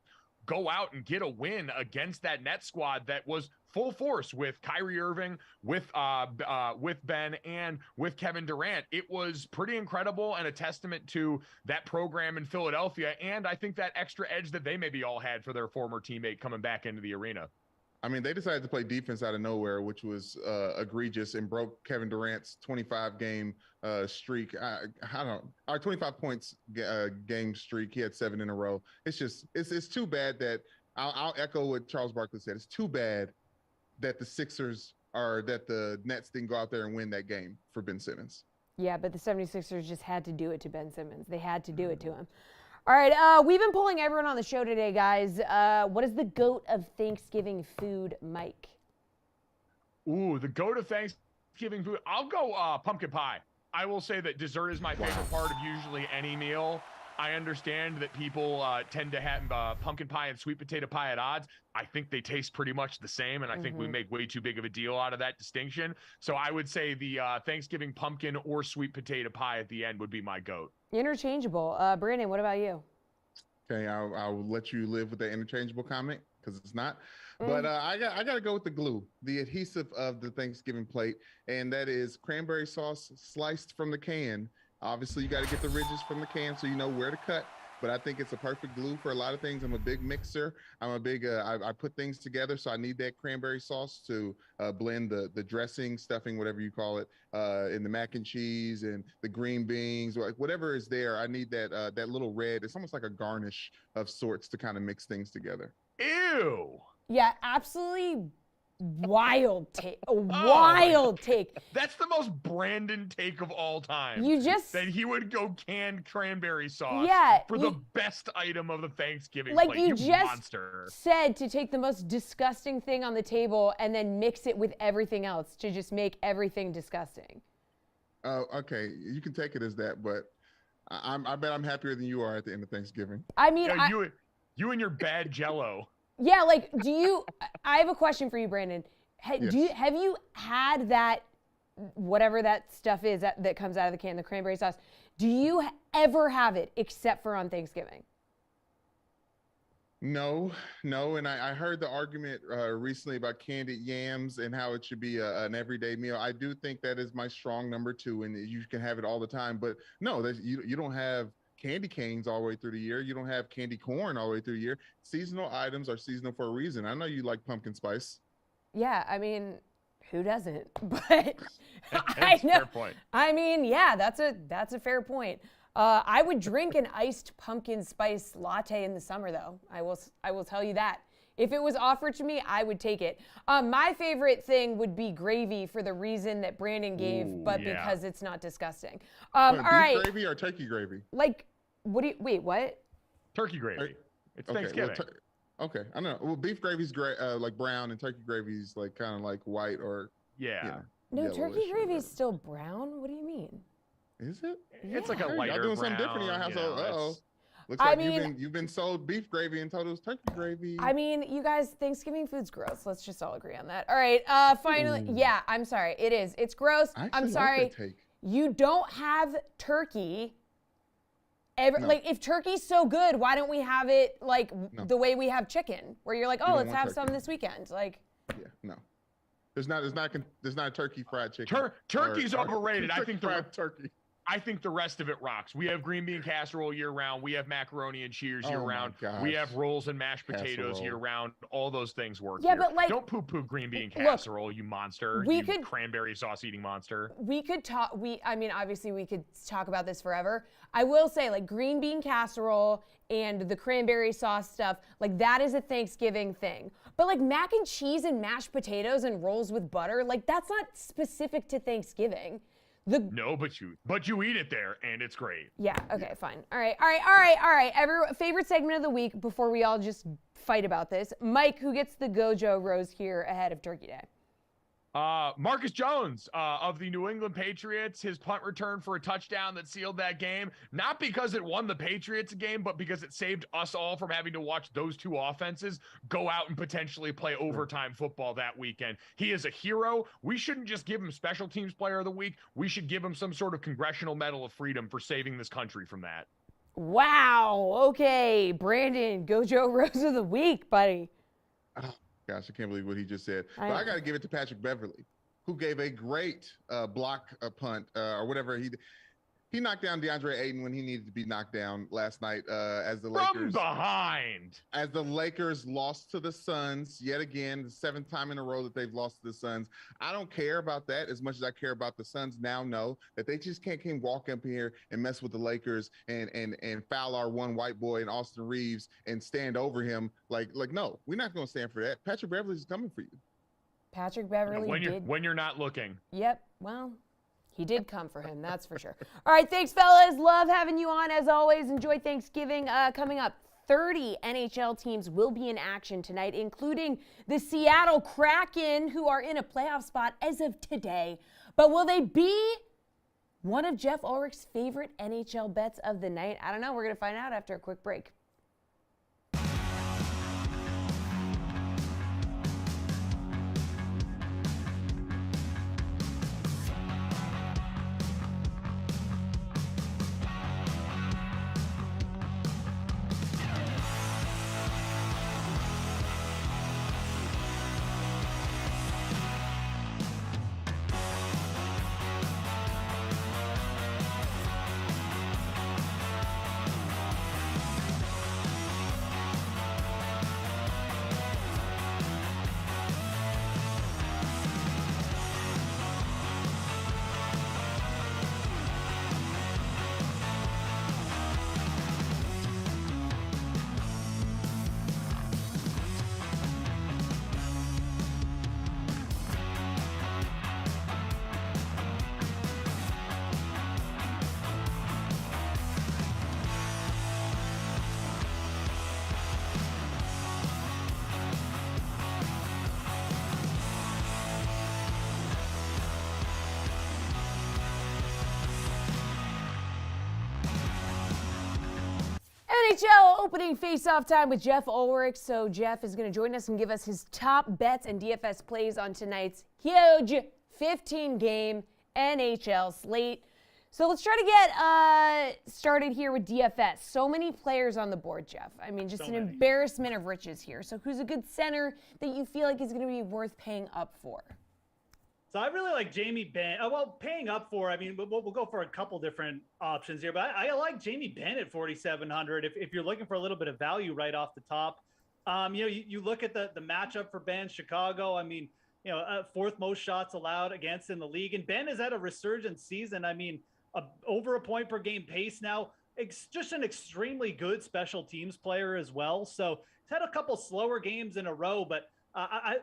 G: Go out and get a win against that Net squad that was full force with Kyrie Irving, with Ben, and with Kevin Durant. It was pretty incredible and a testament to that program in Philadelphia, and I think that extra edge that they maybe all had for their former teammate coming back into the arena.
H: I mean, they decided to play defense out of nowhere, which was egregious and broke Kevin Durant's 25 game streak. I don't, our 25 points game streak. He had 7 in a row. It's just, it's too bad that I'll echo what Charles Barkley said. It's too bad that the Nets didn't go out there and win that game for Ben Simmons.
A: Yeah, but the 76ers just had to do it to Ben Simmons. They had to do it to him. All right, we've been polling everyone on the show today, guys. What is the GOAT of Thanksgiving food, Mike?
G: Ooh, the GOAT of Thanksgiving food. I'll go pumpkin pie. I will say that dessert is my favorite part of usually any meal. I understand that people tend to have pumpkin pie and sweet potato pie at odds. I think they taste pretty much the same, and I think we make way too big of a deal out of that distinction. So I would say the Thanksgiving pumpkin or sweet potato pie at the end would be my GOAT.
A: Interchangeable. Brandon, what about you?
H: Okay, I'll let you live with the interchangeable comment because it's not. But I got to go with the glue, the adhesive of the Thanksgiving plate, and that is cranberry sauce sliced from the can. Obviously, you got to get the ridges from the can so you know where to cut. But I think it's a perfect glue for a lot of things. I'm a big mixer. I'm a big, I put things together. So I need that cranberry sauce to blend the dressing, stuffing, whatever you call it, in the mac and cheese and the green beans, or like whatever is there. I need that little red. It's almost like a garnish of sorts to kind of mix things together.
G: Ew.
A: Yeah, absolutely wild take. A wild take.
G: That's the most Brandon take of all time.
A: You just
G: that he would go canned cranberry sauce for the best item of the Thanksgiving
A: like
G: plate.
A: You just
G: monster.
A: Said to take the most disgusting thing on the table and then mix it with everything else to just make everything disgusting.
H: Okay, you can take it as that, but I bet I'm happier than you are at the end of Thanksgiving.
A: I mean,
G: yeah, you and your bad Jello.
A: Yeah, like, I have a question for you, Brandon.
H: Yes.
A: Have you had that, whatever that stuff is that comes out of the can, the cranberry sauce? Do you ever have it except for on Thanksgiving?
H: No. And I heard the argument recently about candied yams and how it should be an everyday meal. I do think that is my strong number 2, and you can have it all the time. But no, you don't have candy canes all the way through the year. You don't have candy corn all the way through the year. Seasonal items are seasonal for a reason. I know you like pumpkin spice.
A: Yeah, I mean, who doesn't? But
G: I know. Fair point.
A: I mean, yeah, that's a fair point. I would drink an iced pumpkin spice latte in the summer, though. I will tell you that. If it was offered to me, I would take it. My favorite thing would be gravy for the reason that Brandon gave, because it's not disgusting. All right.
H: Beef gravy or turkey gravy?
A: Like, wait, what?
G: Turkey gravy. It's Thanksgiving.
H: Okay, I don't know. Well, beef gravy's gray, like brown, and turkey gravy's like kind of like white or
A: No, turkey gravy's still brown. What do you mean?
H: Is it?
G: It's like a lighter
H: Y'all doing
G: brown,
H: something different in your house. Looks
A: I
H: like
A: mean,
H: you've been sold beef gravy and told it was turkey gravy.
A: I mean, you guys, Thanksgiving food's gross. Let's just all agree on that. All right. Finally, yeah, I'm sorry. It is. It's gross. I'm sorry.
H: Like that take.
A: You don't have turkey. Like, if turkey's so good, why don't we have it like the way we have chicken, where you're like, oh, let's have some this weekend? Like,
H: yeah, no. There's not a turkey fried chicken.
G: Turkey's overrated. I think
H: turkey.
G: I think the rest of it rocks. We have green bean casserole year round. We have macaroni and cheese year round. We have rolls and mashed potatoes year round. All those things work.
A: Yeah,
G: here.
A: but like,
G: don't poo green bean casserole, you monster. Cranberry sauce eating monster.
A: We could talk. I mean, obviously, we could talk about this forever. I will say, like, green bean casserole and the cranberry sauce stuff, like, that is a Thanksgiving thing. But like mac and cheese and mashed potatoes and rolls with butter, like, that's not specific to Thanksgiving.
G: No, but you eat it there, and it's great.
A: Yeah, okay, fine. All right. Favorite segment of the week before we all just fight about this. Mike, who gets the Gojo Rose here ahead of Turkey Day?
G: Marcus Jones of the New England Patriots, his punt return for a touchdown that sealed that game, not because it won the Patriots a game, but because it saved us all from having to watch those two offenses go out and potentially play overtime football that weekend. He is a hero. We shouldn't just give him Special Teams Player of the Week. We should give him some sort of Congressional Medal of Freedom for saving this country from that.
A: Wow. Okay, Brandon, Gojo Rose of the Week, buddy.
H: Oh. Gosh, I can't believe what he just said. But I got to give it to Patrick Beverly, who gave a great block punt or whatever he did. He knocked down DeAndre Ayton when he needed to be knocked down last night. As the
G: From behind.
H: As the Lakers lost to the Suns yet again, the 7th time in a row that they've lost to the Suns. I don't care about that as much as I care about the Suns now know that they just can't walk up here and mess with the Lakers and foul our one white boy and Austin Reeves and stand over him. Like no, we're not going to stand for that. Patrick Beverley's coming for you.
A: Patrick Beverley
G: when you're not looking.
A: Yep. Well, he did come for him, that's for sure. All right, thanks, fellas. Love having you on as always. Enjoy Thanksgiving. Coming up, 30 NHL teams will be in action tonight, including the Seattle Kraken, who are in a playoff spot as of today. But will they be one of Jeff Ulrich's favorite NHL bets of the night? I don't know. We're going to find out after a quick break. NHL opening face-off time with Jeff Ulrich. So Jeff is going to join us and give us his top bets and DFS plays on tonight's huge 15-game NHL slate. So let's try to get started here with DFS. So many players on the board, Jeff. I mean, just an embarrassment of riches here. So who's a good center that you feel like is going to be worth paying up for?
E: So I really like Jamie Benn. Well, paying up for, I mean, we'll go for a couple different options here, but I like Jamie Benn at 4,700 if you're looking for a little bit of value right off the top. You look at the matchup for Benn, Chicago. I mean, fourth most shots allowed against in the league. And Benn is at a resurgent season. I mean, over a point per game pace now. Just an extremely good special teams player as well. So he's had a couple slower games in a row, but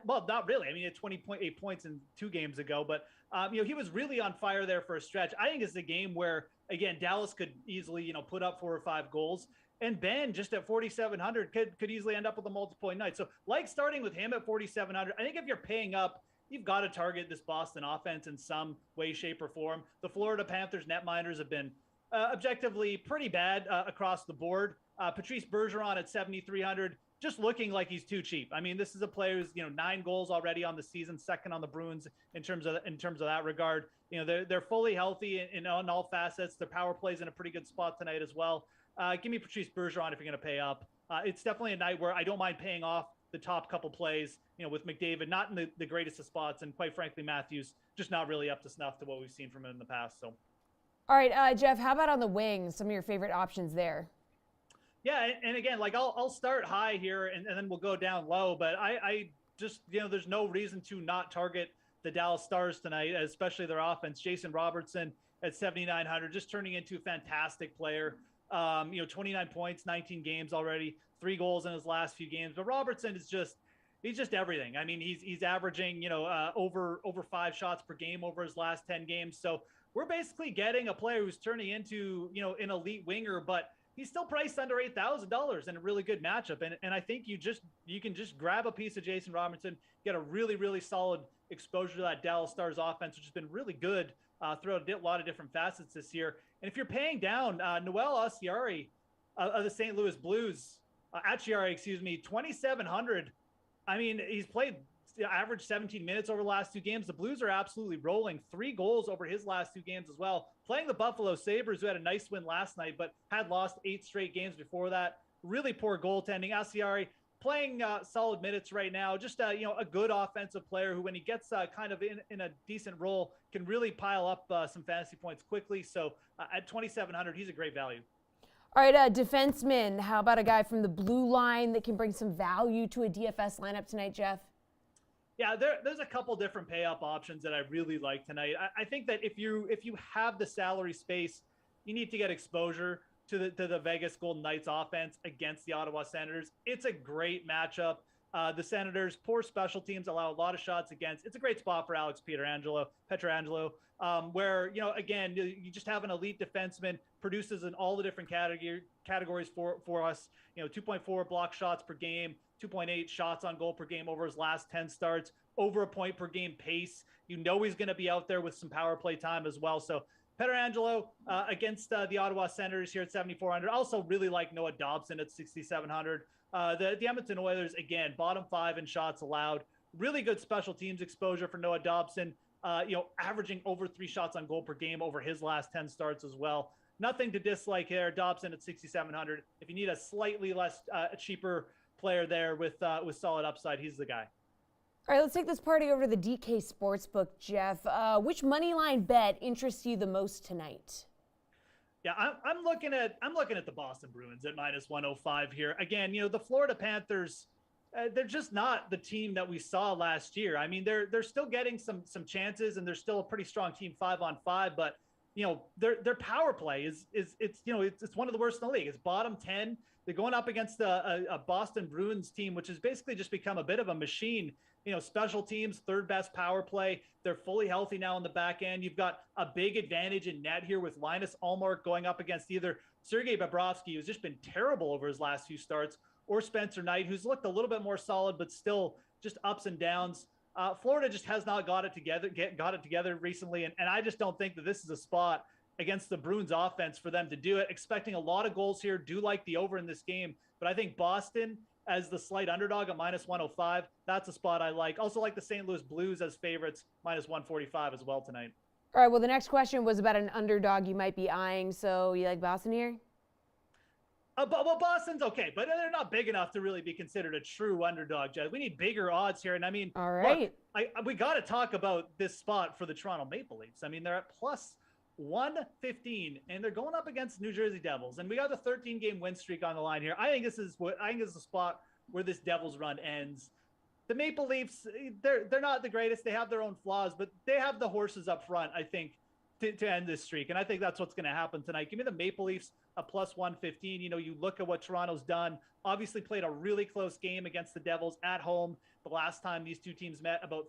E: well, not really. I mean, he had 20.8 points in 2 games ago, but he was really on fire there for a stretch. I think it's a game where, again, Dallas could easily, put up 4 or 5 goals, and Ben just at 4,700 could easily end up with a multi-point night. So, like starting with him at 4,700, I think if you're paying up, you've got to target this Boston offense in some way, shape, or form. The Florida Panthers netminders have been objectively pretty bad across the board. Patrice Bergeron at 7,300. Just looking like he's too cheap. I mean, this is a player who's 9 goals already on the season, second on the Bruins in terms of that regard. They're fully healthy in all facets. Their power play's in a pretty good spot tonight as well. Give me Patrice Bergeron if you're going to pay up. It's definitely a night where I don't mind paying off the top couple plays. With McDavid not in the greatest of spots, and quite frankly, Matthews just not really up to snuff to what we've seen from him in the past. So,
A: all right, Jeff, how about on the wings? Some of your favorite options there.
E: Yeah, and again, like I'll start high here and then we'll go down low, but I just, there's no reason to not target the Dallas Stars tonight, especially their offense. Jason Robertson at 7,900, just turning into a fantastic player. 29 points, 19 games already, 3 goals in his last few games. But Robertson is he's just everything. I mean, he's averaging, over 5 shots per game over his last 10 games. So we're basically getting a player who's turning into, an elite winger, but he's still priced under $8,000 in a really good matchup. And I think you can just grab a piece of Jason Robertson, get a really, really solid exposure to that Dallas Stars offense, which has been really good throughout a lot of different facets this year. And if you're paying down, Noel Acciari of the St. Louis Blues, 2,700. I mean, he's played average 17 minutes over the last 2 games. The Blues are absolutely rolling. 3 goals over his last 2 games as well. Playing the Buffalo Sabres, who had a nice win last night, but had lost 8 straight games before that. Really poor goaltending. Acciari, playing solid minutes right now. Just a good offensive player who, when he gets kind of in a decent role, can really pile up some fantasy points quickly. So at 2,700, he's a great value.
A: All right, defenseman. How about a guy from the blue line that can bring some value to a DFS lineup tonight, Jeff?
E: Yeah, there's a couple different pay up options that I really like tonight. I think that if you have the salary space, you need to get exposure to the Vegas Golden Knights offense against the Ottawa Senators. It's a great matchup. The Senators, poor special teams, allow a lot of shots against. It's a great spot for Alex Pietrangelo, where, again, you just have an elite defenseman, produces in all the different categories for us. 2.4 block shots per game, 2.8 shots on goal per game over his last 10 starts, over a point per game pace. He's going to be out there with some power play time as well. So Pietrangelo against the Ottawa Senators here at 7,400. Also really like Noah Dobson at 6,700. The Edmonton Oilers, again, bottom 5 in shots allowed. Really good special teams exposure for Noah Dobson, averaging over 3 shots on goal per game over his last 10 starts as well. Nothing to dislike here. Dobson at 6,700. If you need a slightly less cheaper player there with solid upside, he's the guy.
A: All right, let's take this party over to the DK Sportsbook, Jeff. Which money line bet interests you the most tonight?
E: Yeah, I'm looking at the Boston Bruins at -105 here. Again, the Florida Panthers, they're just not the team that we saw last year. I mean, they're still getting some chances, and they're still a pretty strong team 5-on-5, but their power play is one of the worst in the league. It's bottom 10. They're going up against a Boston Bruins team, which has basically just become a bit of a machine. Special teams, third best power play. They're fully healthy now on the back end. You've got a big advantage in net here with Linus Ullmark going up against either Sergei Bobrovsky, who's just been terrible over his last few starts, or Spencer Knight, who's looked a little bit more solid, but still just ups and downs. Florida just has not got it together recently, and I just don't think that this is a spot against the Bruins offense for them to do it. Expecting a lot of goals here. Do like the over in this game, but I think Boston as the slight underdog at -105, that's a spot I like. Also like the St. Louis Blues as favorites, -145 as well tonight.
A: All right, well, the next question was about an underdog you might be eyeing, so you like Boston here?
E: Well, Boston's okay, but they're not big enough to really be considered a true underdog, Jed. We need bigger odds here. And I mean,
A: all right,
E: look, we got to talk about this spot for the Toronto Maple Leafs. I mean, they're at +115, and they're going up against New Jersey Devils. And we got the 13-game win streak on the line here. I think this is the spot where this Devils run ends. The Maple Leafs, they're not the greatest. They have their own flaws, but they have the horses up front, I think, to end this streak. And I think that's what's going to happen tonight. Give me the Maple Leafs at +115. You look at what Toronto's done. Obviously played a really close game against the Devils at home the last time these two teams met about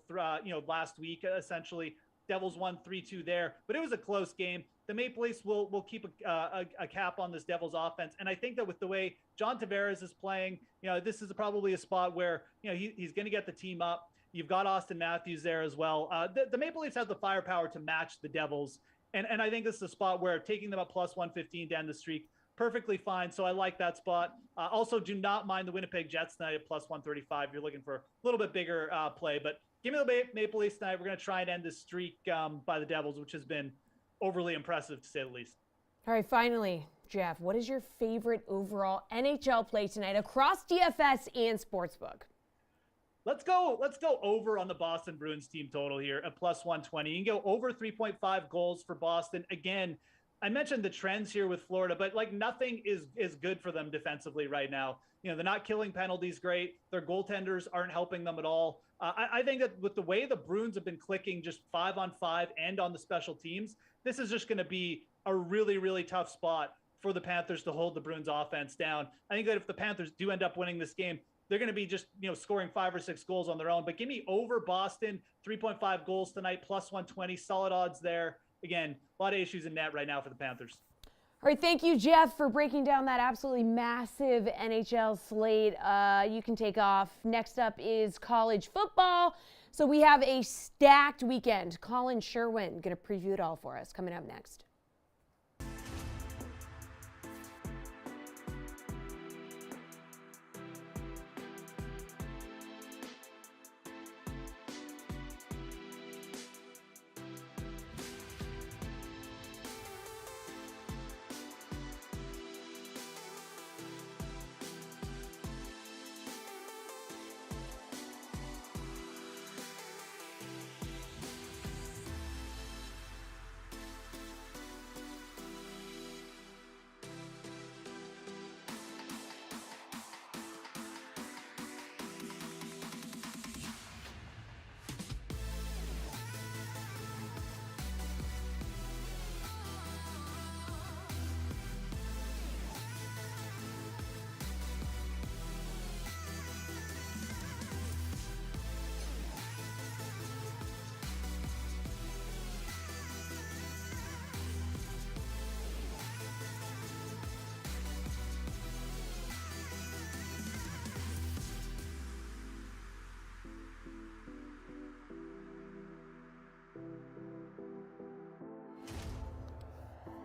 E: last week, essentially. Devils won 3-2 there, but it was a close game. The Maple Leafs will keep a cap on this Devils offense. And I think that with the way John Tavares is playing, this is probably a spot where, he's going to get the team up. You've got Austin Matthews there as well. The Maple Leafs have the firepower to match the Devils. And I think this is a spot where taking them at +115 to end the streak, perfectly fine. So I like that spot. Also, do not mind the Winnipeg Jets tonight at +135. You're looking for a little bit bigger play. But give me the Maple Leafs tonight. We're going to try and end this streak by the Devils, which has been overly impressive, to say the least.
A: All right, finally, Jeff, what is your favorite overall NHL play tonight across DFS and Sportsbook?
E: Let's go over on the Boston Bruins team total here at +120. You can go over 3.5 goals for Boston. Again, I mentioned the trends here with Florida, but nothing is good for them defensively right now. They're not killing penalties great. Their goaltenders aren't helping them at all. I think that with the way the Bruins have been clicking just 5-on-5 and on the special teams, this is just going to be a really, really tough spot for the Panthers to hold the Bruins offense down. I think that if the Panthers do end up winning this game, they're going to be just, scoring 5 or 6 goals on their own. But give me over Boston, 3.5 goals tonight, +120, solid odds there. Again, a lot of issues in net right now for the Panthers.
A: All right, thank you, Jeff, for breaking down that absolutely massive NHL slate. You can take off. Next up is college football. So we have a stacked weekend. Colin Sherwin going to preview it all for us. Coming up next.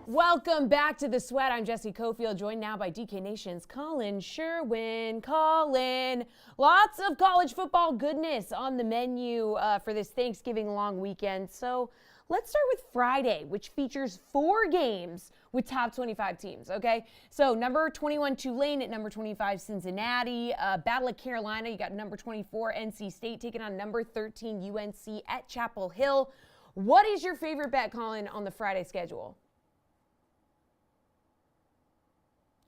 A: Welcome back to The Sweat. I'm Jesse Cofield, joined now by DK Nation's Colin Sherwin. Colin, lots of college football goodness on the menu for this Thanksgiving long weekend. So let's start with Friday, which features 4 games with top 25 teams, okay? So number 21 Tulane at number 25 Cincinnati. Battle of Carolina, you got number 24 NC State taking on number 13 UNC at Chapel Hill. What is your favorite bet, Colin, on the Friday schedule?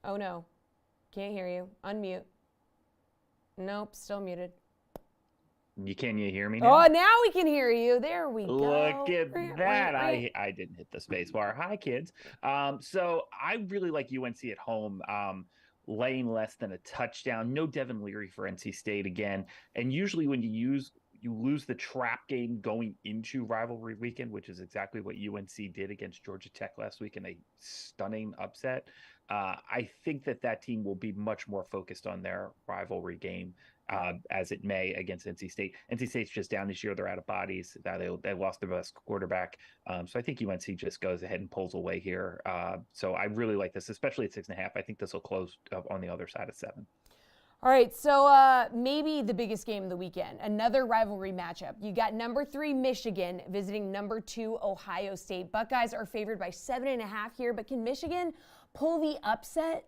A: Oh no, can't hear you. Unmute. Nope, still muted.
I: Can you hear me now?
A: Oh, now we can hear you. There we go.
I: Look at that. I didn't hit the space bar. Hi, kids. So I really like UNC at home, laying less than a touchdown. No Devin Leary for NC State again. And usually when you lose the trap game going into rivalry weekend, which is exactly what UNC did against Georgia Tech last week in a stunning upset. I think that team will be much more focused on their rivalry game as it may against NC State. NC State's just down this year. They're out of bodies. They lost their best quarterback. So I think UNC just goes ahead and pulls away here. So I really like this, especially at 6.5. I think this will close on the other side of 7.
A: All right, so maybe the biggest game of the weekend, another rivalry matchup. You got number 3 Michigan visiting number 2 Ohio State. Buckeyes are favored by 7.5 here, but can Michigan pull the upset?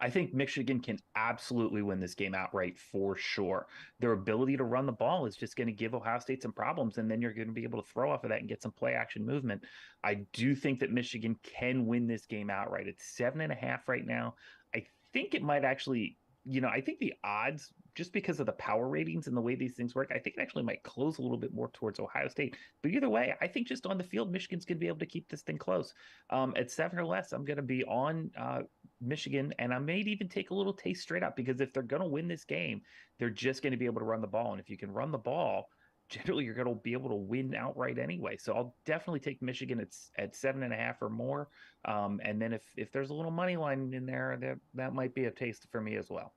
I: I think Michigan can absolutely win this game outright for sure. Their ability to run the ball is just going to give Ohio State some problems, and then you're going to be able to throw off of that and get some play action movement. I do think that Michigan can win this game outright. It's 7.5 right now. I think it might actually, I think the odds, just because of the power ratings and the way these things work, I think it actually might close a little bit more towards Ohio State. But either way, I think just on the field, Michigan's going to be able to keep this thing close. At 7 or less, I'm going to be on Michigan, and I may even take a little taste straight up, because if they're going to win this game, they're just going to be able to run the ball. And if you can run the ball, generally you're going to be able to win outright anyway. So I'll definitely take Michigan at 7.5 or more. And then if there's a little money line in there, that might be a taste for me as well.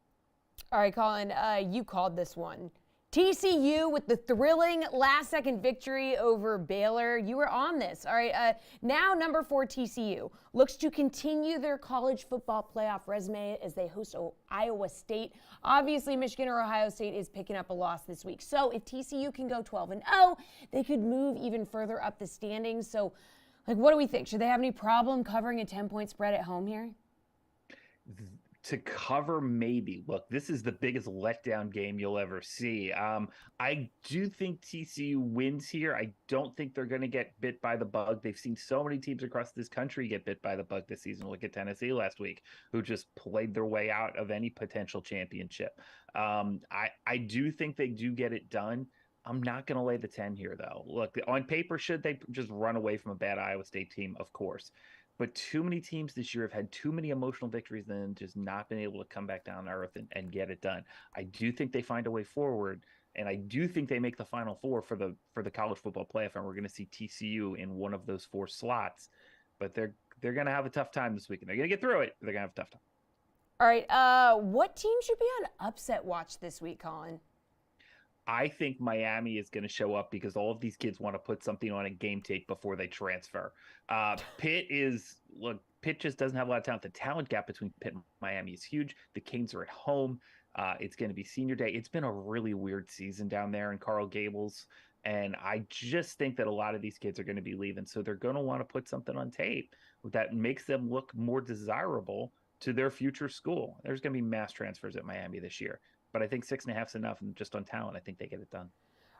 A: All right, Colin, you called this one. TCU with the thrilling last-second victory over Baylor. You were on this. All right, now number 4 TCU looks to continue their college football playoff resume as they host Iowa State. Obviously, Michigan or Ohio State is picking up a loss this week. So if TCU can go 12-0, they could move even further up the standings. So, what do we think? Should they have any problem covering a 10-point spread at home here?
I: To cover, maybe. Look, this is the biggest letdown game you'll ever see. I do think TCU wins here. I don't think they're going to get bit by the bug. They've seen so many teams across this country get bit by the bug this season. Look at Tennessee last week, who just played their way out of any potential championship. I do think they do get it done. I'm not going to lay the 10 here, though. Look, on paper, should they just run away from a bad Iowa State team? Of course. But too many teams this year have had too many emotional victories and just not been able to come back down to earth and get it done. I do think they find a way forward, and I do think they make the Final Four for the college football playoff, and we're going to see TCU in one of those 4 slots. But they're going to have a tough time this weekend. They're going to get through it, but they're going to have a tough time.
A: All right, what team should be on upset watch this week, Colin?
I: I think Miami is going to show up because all of these kids want to put something on a game tape before they transfer. Pitt just doesn't have a lot of talent. The talent gap between Pitt and Miami is huge. The Canes are at home. It's going to be senior day. It's been a really weird season down there in Coral Gables. And I just think that a lot of these kids are going to be leaving. So they're going to want to put something on tape that makes them look more desirable to their future school. There's going to be mass transfers at Miami this year. But I think 6.5 is enough, and just on talent, I think they get it done.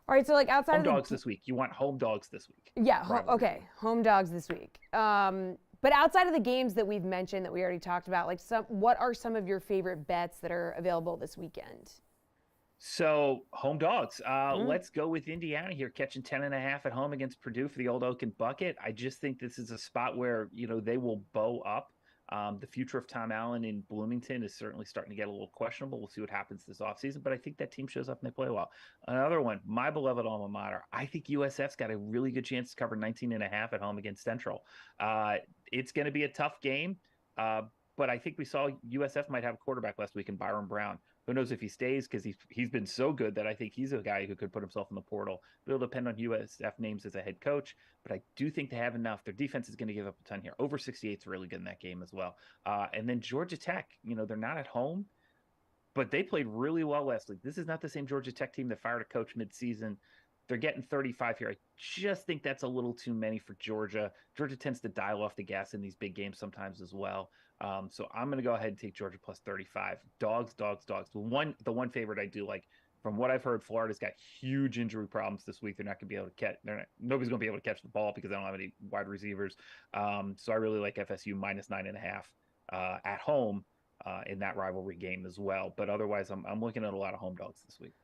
A: All right, so outside
I: of dogs this week. You want home dogs this week?
A: Yeah. Home dogs this week. But outside of the games that we've mentioned that we already talked about, what are some of your favorite bets that are available this weekend?
I: So home dogs. Let's go with Indiana here, catching 10.5 at home against Purdue for the Old Oaken Bucket. I just think this is a spot where they will bow up. The future of Tom Allen in Bloomington is certainly starting to get a little questionable. We'll see what happens this offseason, but I think that team shows up and they play well. Another one, my beloved alma mater. I think USF's got a really good chance to cover 19.5 at home against Central. It's going to be a tough game, but I think we saw USF might have a quarterback last week in Byron Brown. Who knows if he stays, because he's been so good that I think he's a guy who could put himself in the portal. But it'll depend on USF names as a head coach. But I do think they have enough. Their defense is going to give up a ton here. Over 68 is really good in that game as well. And then Georgia Tech, they're not at home, but they played really well last week. This is not the same Georgia Tech team that fired a coach midseason. They're getting 35 here. I just think that's a little too many for Georgia. Georgia tends to dial off the gas in these big games sometimes as well. So I'm going to go ahead and take Georgia plus 35. Dogs. The one favorite I do like, from what I've heard, Florida's got huge injury problems this week. They're not going to be able to catch. Nobody's going to be able to catch the ball because they don't have any wide receivers. So I really like FSU minus 9.5 at home in that rivalry game as well. But otherwise, I'm looking at a lot of home dogs this week.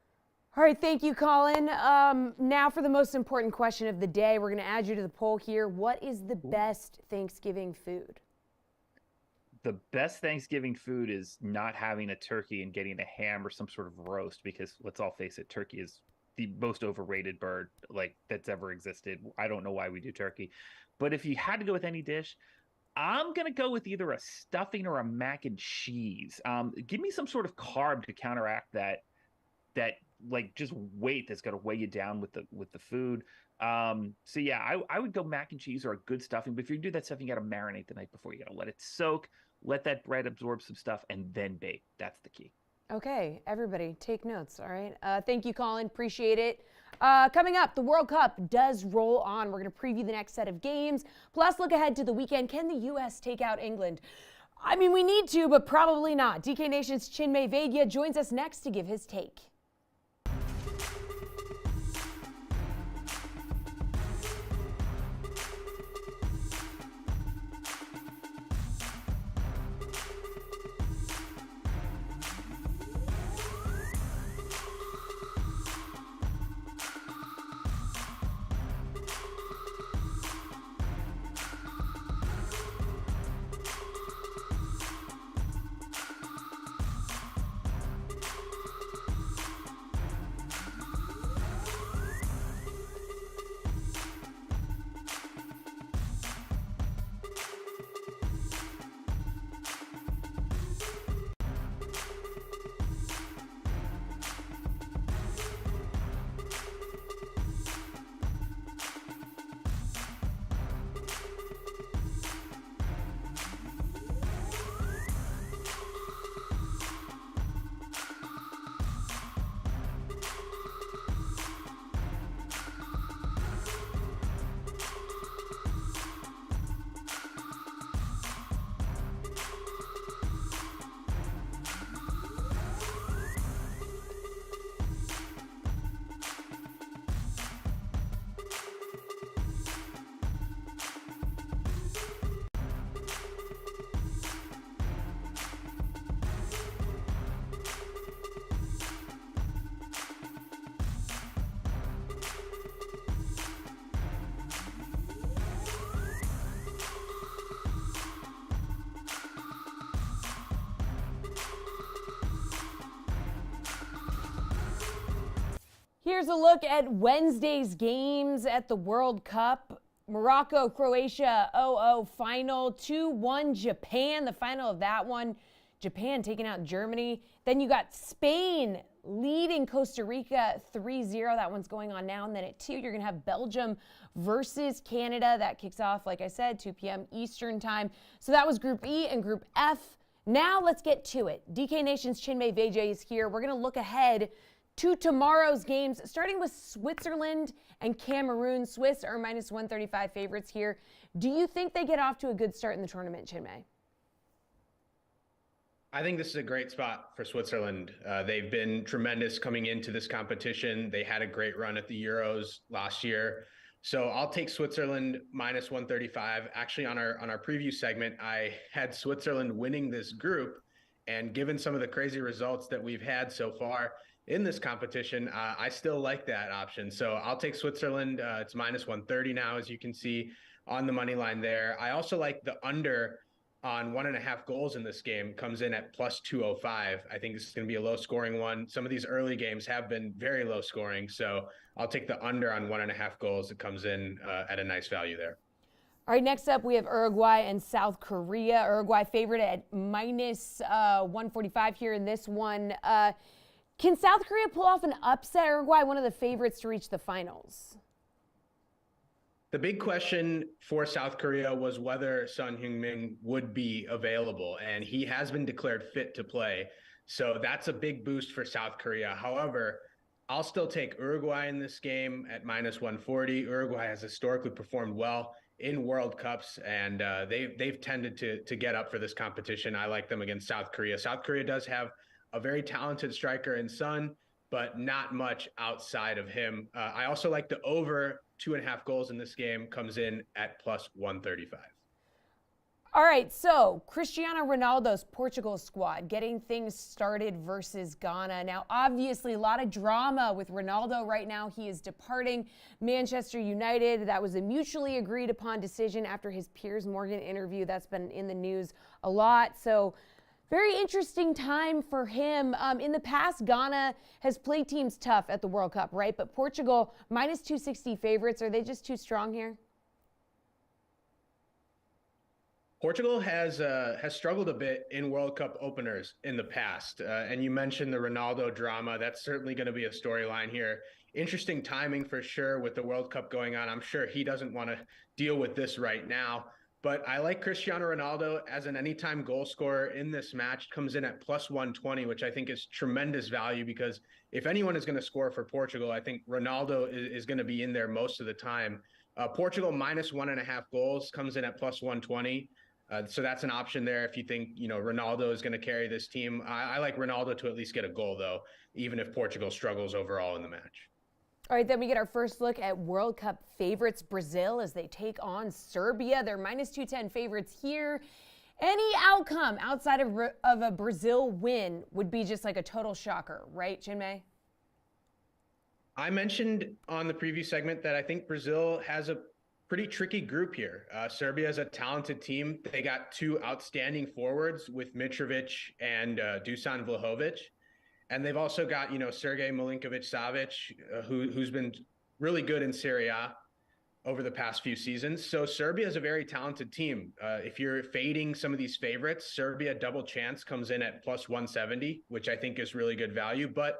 A: All right, thank you, Colin. Now for the most important question of the day. We're going to add you to the poll here. What is the best Thanksgiving food?
I: The best Thanksgiving food is not having a turkey and getting a ham or some sort of roast, because let's all face it, turkey is the most overrated bird that's ever existed. I don't know why we do turkey. But if you had to go with any dish, I'm going to go with either a stuffing or a mac and cheese. Give me some sort of carb to counteract that just weight that's going to weigh you down with the food. So yeah, I would go mac and cheese or a good stuffing. But if you do that stuff, you got to marinate the night before. You got to let it soak, let that bread absorb some stuff, and then bake. That's the key.
A: Okay, everybody, take notes. All right. Thank you, Colin. Appreciate it. Coming up, the World Cup does roll on. We're going to preview the next set of games. Plus, look ahead to the weekend. Can the U.S. take out England? I mean, we need to, but probably not. DK Nation's Chinmay Vaidya joins us next to give his take. Here's a look at Wednesday's games at the World Cup. Morocco, Croatia, 0-0 final, 2-1 Japan, the final of that one. Japan taking out Germany. Then you got Spain leading Costa Rica 3-0. That one's going on now. And then at 2, you're going to have Belgium versus Canada. That kicks off, like I said, 2 p.m. Eastern time. So that was Group E and Group F. Now let's get to it. DK Nation's Chinmay Vaidya is here. We're going to look ahead to tomorrow's games, starting with Switzerland and Cameroon. Swiss are minus 135 favorites here. Do you think they get off to a good start in the tournament, Chinmay?
J: I think this is a great spot for Switzerland. They've been tremendous coming into this competition. They had a great run at the Euros last year. So I'll take Switzerland minus 135. Actually, on our preview segment, I had Switzerland winning this group. And given some of the crazy results that we've had so far in this competition, I still like that option. So I'll take Switzerland. It's minus 130 now, as you can see on the money line there. I also like the under on 1.5 goals in this game. Comes in at plus 205. I think this is going to be a low scoring one. Some of these early games have been very low scoring. So I'll take the under on 1.5 goals. It comes in at a nice value there.
A: All right, next up we have Uruguay and South Korea. Uruguay favorite at minus 145 here in this one. Can South Korea pull off an upset? Uruguay, one of the favorites to reach the finals.
J: The big question for South Korea was whether Son Heung-min would be available, and he has been declared fit to play. So that's a big boost for South Korea. However, I'll still take Uruguay in this game at minus 140. Uruguay has historically performed well in World Cups, and they've tended to get up for this competition. I like them against South Korea. South Korea does have a very talented striker in Son, but not much outside of him. I also like the over 2.5 goals in this game, comes in at plus 135.
A: All right, so Cristiano Ronaldo's Portugal squad getting things started versus Ghana. Now, obviously, a lot of drama with Ronaldo right now. He is departing Manchester United. That was a mutually agreed upon decision after his Piers Morgan interview. That's been in the news a lot. So, very interesting time for him. In the past, Ghana has played teams tough at the World Cup, right? But Portugal, minus 260 favorites. Are they just too strong here?
J: Portugal has struggled a bit in World Cup openers in the past. And you mentioned the Ronaldo drama. That's certainly going to be a storyline here. Interesting timing for sure with the World Cup going on. I'm sure he doesn't want to deal with this right now. But I like Cristiano Ronaldo as an anytime goal scorer in this match. Comes in at plus 120, which I think is tremendous value because if anyone is going to score for Portugal, I think Ronaldo is going to be in there most of the time. Portugal minus 1.5 goals comes in at plus 120. So that's an option there if you think, Ronaldo is going to carry this team. I like Ronaldo to at least get a goal, though, even if Portugal struggles overall in the match.
A: All right, then we get our first look at World Cup favorites, Brazil, as they take on Serbia. They're minus 210 favorites here. Any outcome outside of a Brazil win would be just like a total shocker, right, Chinmay?
J: I mentioned on the preview segment that I think Brazil has a pretty tricky group here. Serbia is a talented team. They got two outstanding forwards with Mitrovic and Dusan Vlahovic. And they've also got, Sergej Milinkovic-Savic, who's been really good in Serie A over the past few seasons. So Serbia is a very talented team. If you're fading some of these favorites, Serbia double chance comes in at plus 170, which I think is really good value. But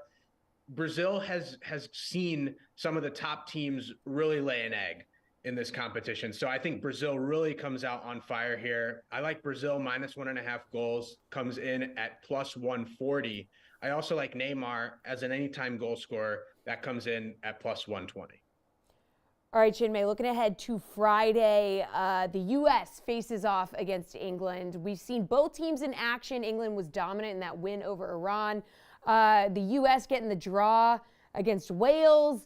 J: Brazil has seen some of the top teams really lay an egg in this competition. So I think Brazil really comes out on fire here. I like Brazil minus 1.5 goals, comes in at plus 140. I also like Neymar as an anytime goal scorer. That comes in at plus 120.
A: All right, Chinmay, looking ahead to Friday, the U.S. faces off against England. We've seen both teams in action. England was dominant in that win over Iran. The U.S. getting the draw against Wales.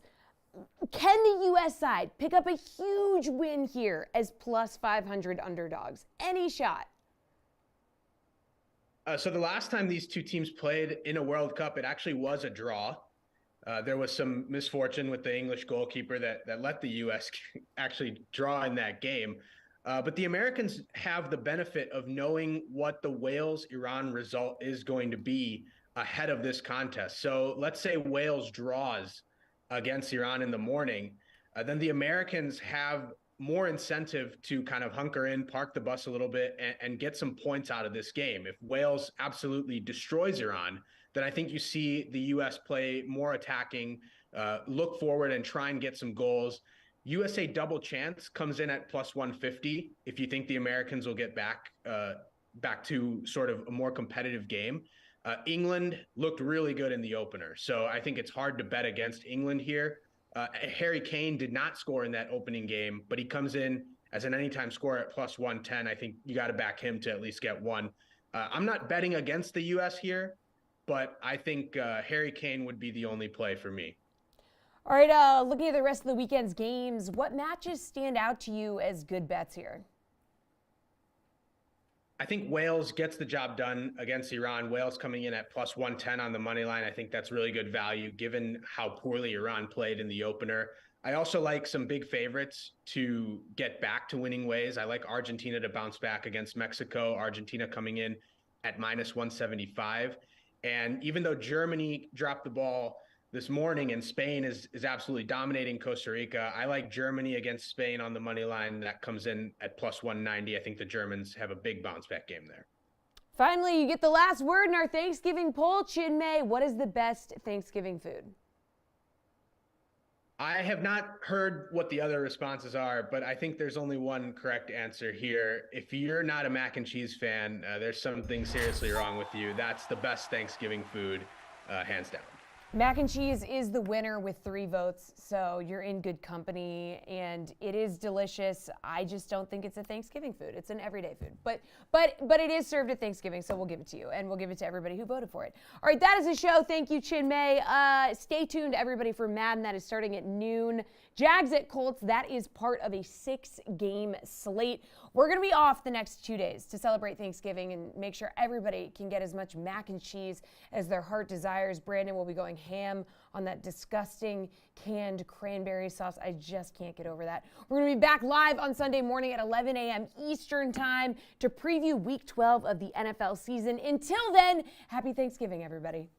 A: Can the U.S. side pick up a huge win here as plus 500 underdogs? Any shot?
J: So the last time these two teams played in a World Cup, it actually was a draw. There was some misfortune with the English goalkeeper that let the U.S. actually draw in that game. But the Americans have the benefit of knowing what the Wales-Iran result is going to be ahead of this contest. So let's say Wales draws against Iran in the morning, then the Americans have more incentive to kind of hunker in, park the bus a little bit, and get some points out of this game. If Wales absolutely destroys Iran, then I think you see the U.S. play more attacking, look forward and try and get some goals. USA double chance comes in at plus 150 if you think the Americans will get back to sort of a more competitive game. England looked really good in the opener, so I think it's hard to bet against England here. Harry Kane did not score in that opening game, but he comes in as an anytime scorer at plus 110. I think you got to back him to at least get one. I'm not betting against the U.S. here, but I think Harry Kane would be the only play for me.
A: All right, looking at the rest of the weekend's games, what matches stand out to you as good bets here?
J: I think Wales gets the job done against Iran. Wales coming in at plus 110 on the money line. I think that's really good value given how poorly Iran played in the opener. I also like some big favorites to get back to winning ways. I like Argentina to bounce back against Mexico. Argentina coming in at minus 175. And even though Germany dropped the ball this morning, and Spain is absolutely dominating Costa Rica. I like Germany against Spain on the money line. That comes in at plus 190. I think the Germans have a big bounce back game there.
A: Finally, you get the last word in our Thanksgiving poll. Chinmay, what is the best Thanksgiving food?
J: I have not heard what the other responses are, but I think there's only one correct answer here. If you're not a mac and cheese fan, there's something seriously wrong with you. That's the best Thanksgiving food, hands down.
A: Mac and cheese is the winner with 3 votes, so you're in good company, and it is delicious. I just don't think it's a Thanksgiving food. It's an everyday food, but it is served at Thanksgiving, so we'll give it to you, and we'll give it to everybody who voted for it. All right, that is the show. Thank you, Chinmay. Stay tuned, everybody, for Madden. That is starting at noon. Jags at Colts, that is part of a 6-game slate. We're going to be off the next 2 days to celebrate Thanksgiving and make sure everybody can get as much mac and cheese as their heart desires. Brandon will be going ham on that disgusting canned cranberry sauce. I just can't get over that. We're going to be back live on Sunday morning at 11 a.m. Eastern Time to preview Week 12 of the NFL season. Until then, happy Thanksgiving, everybody.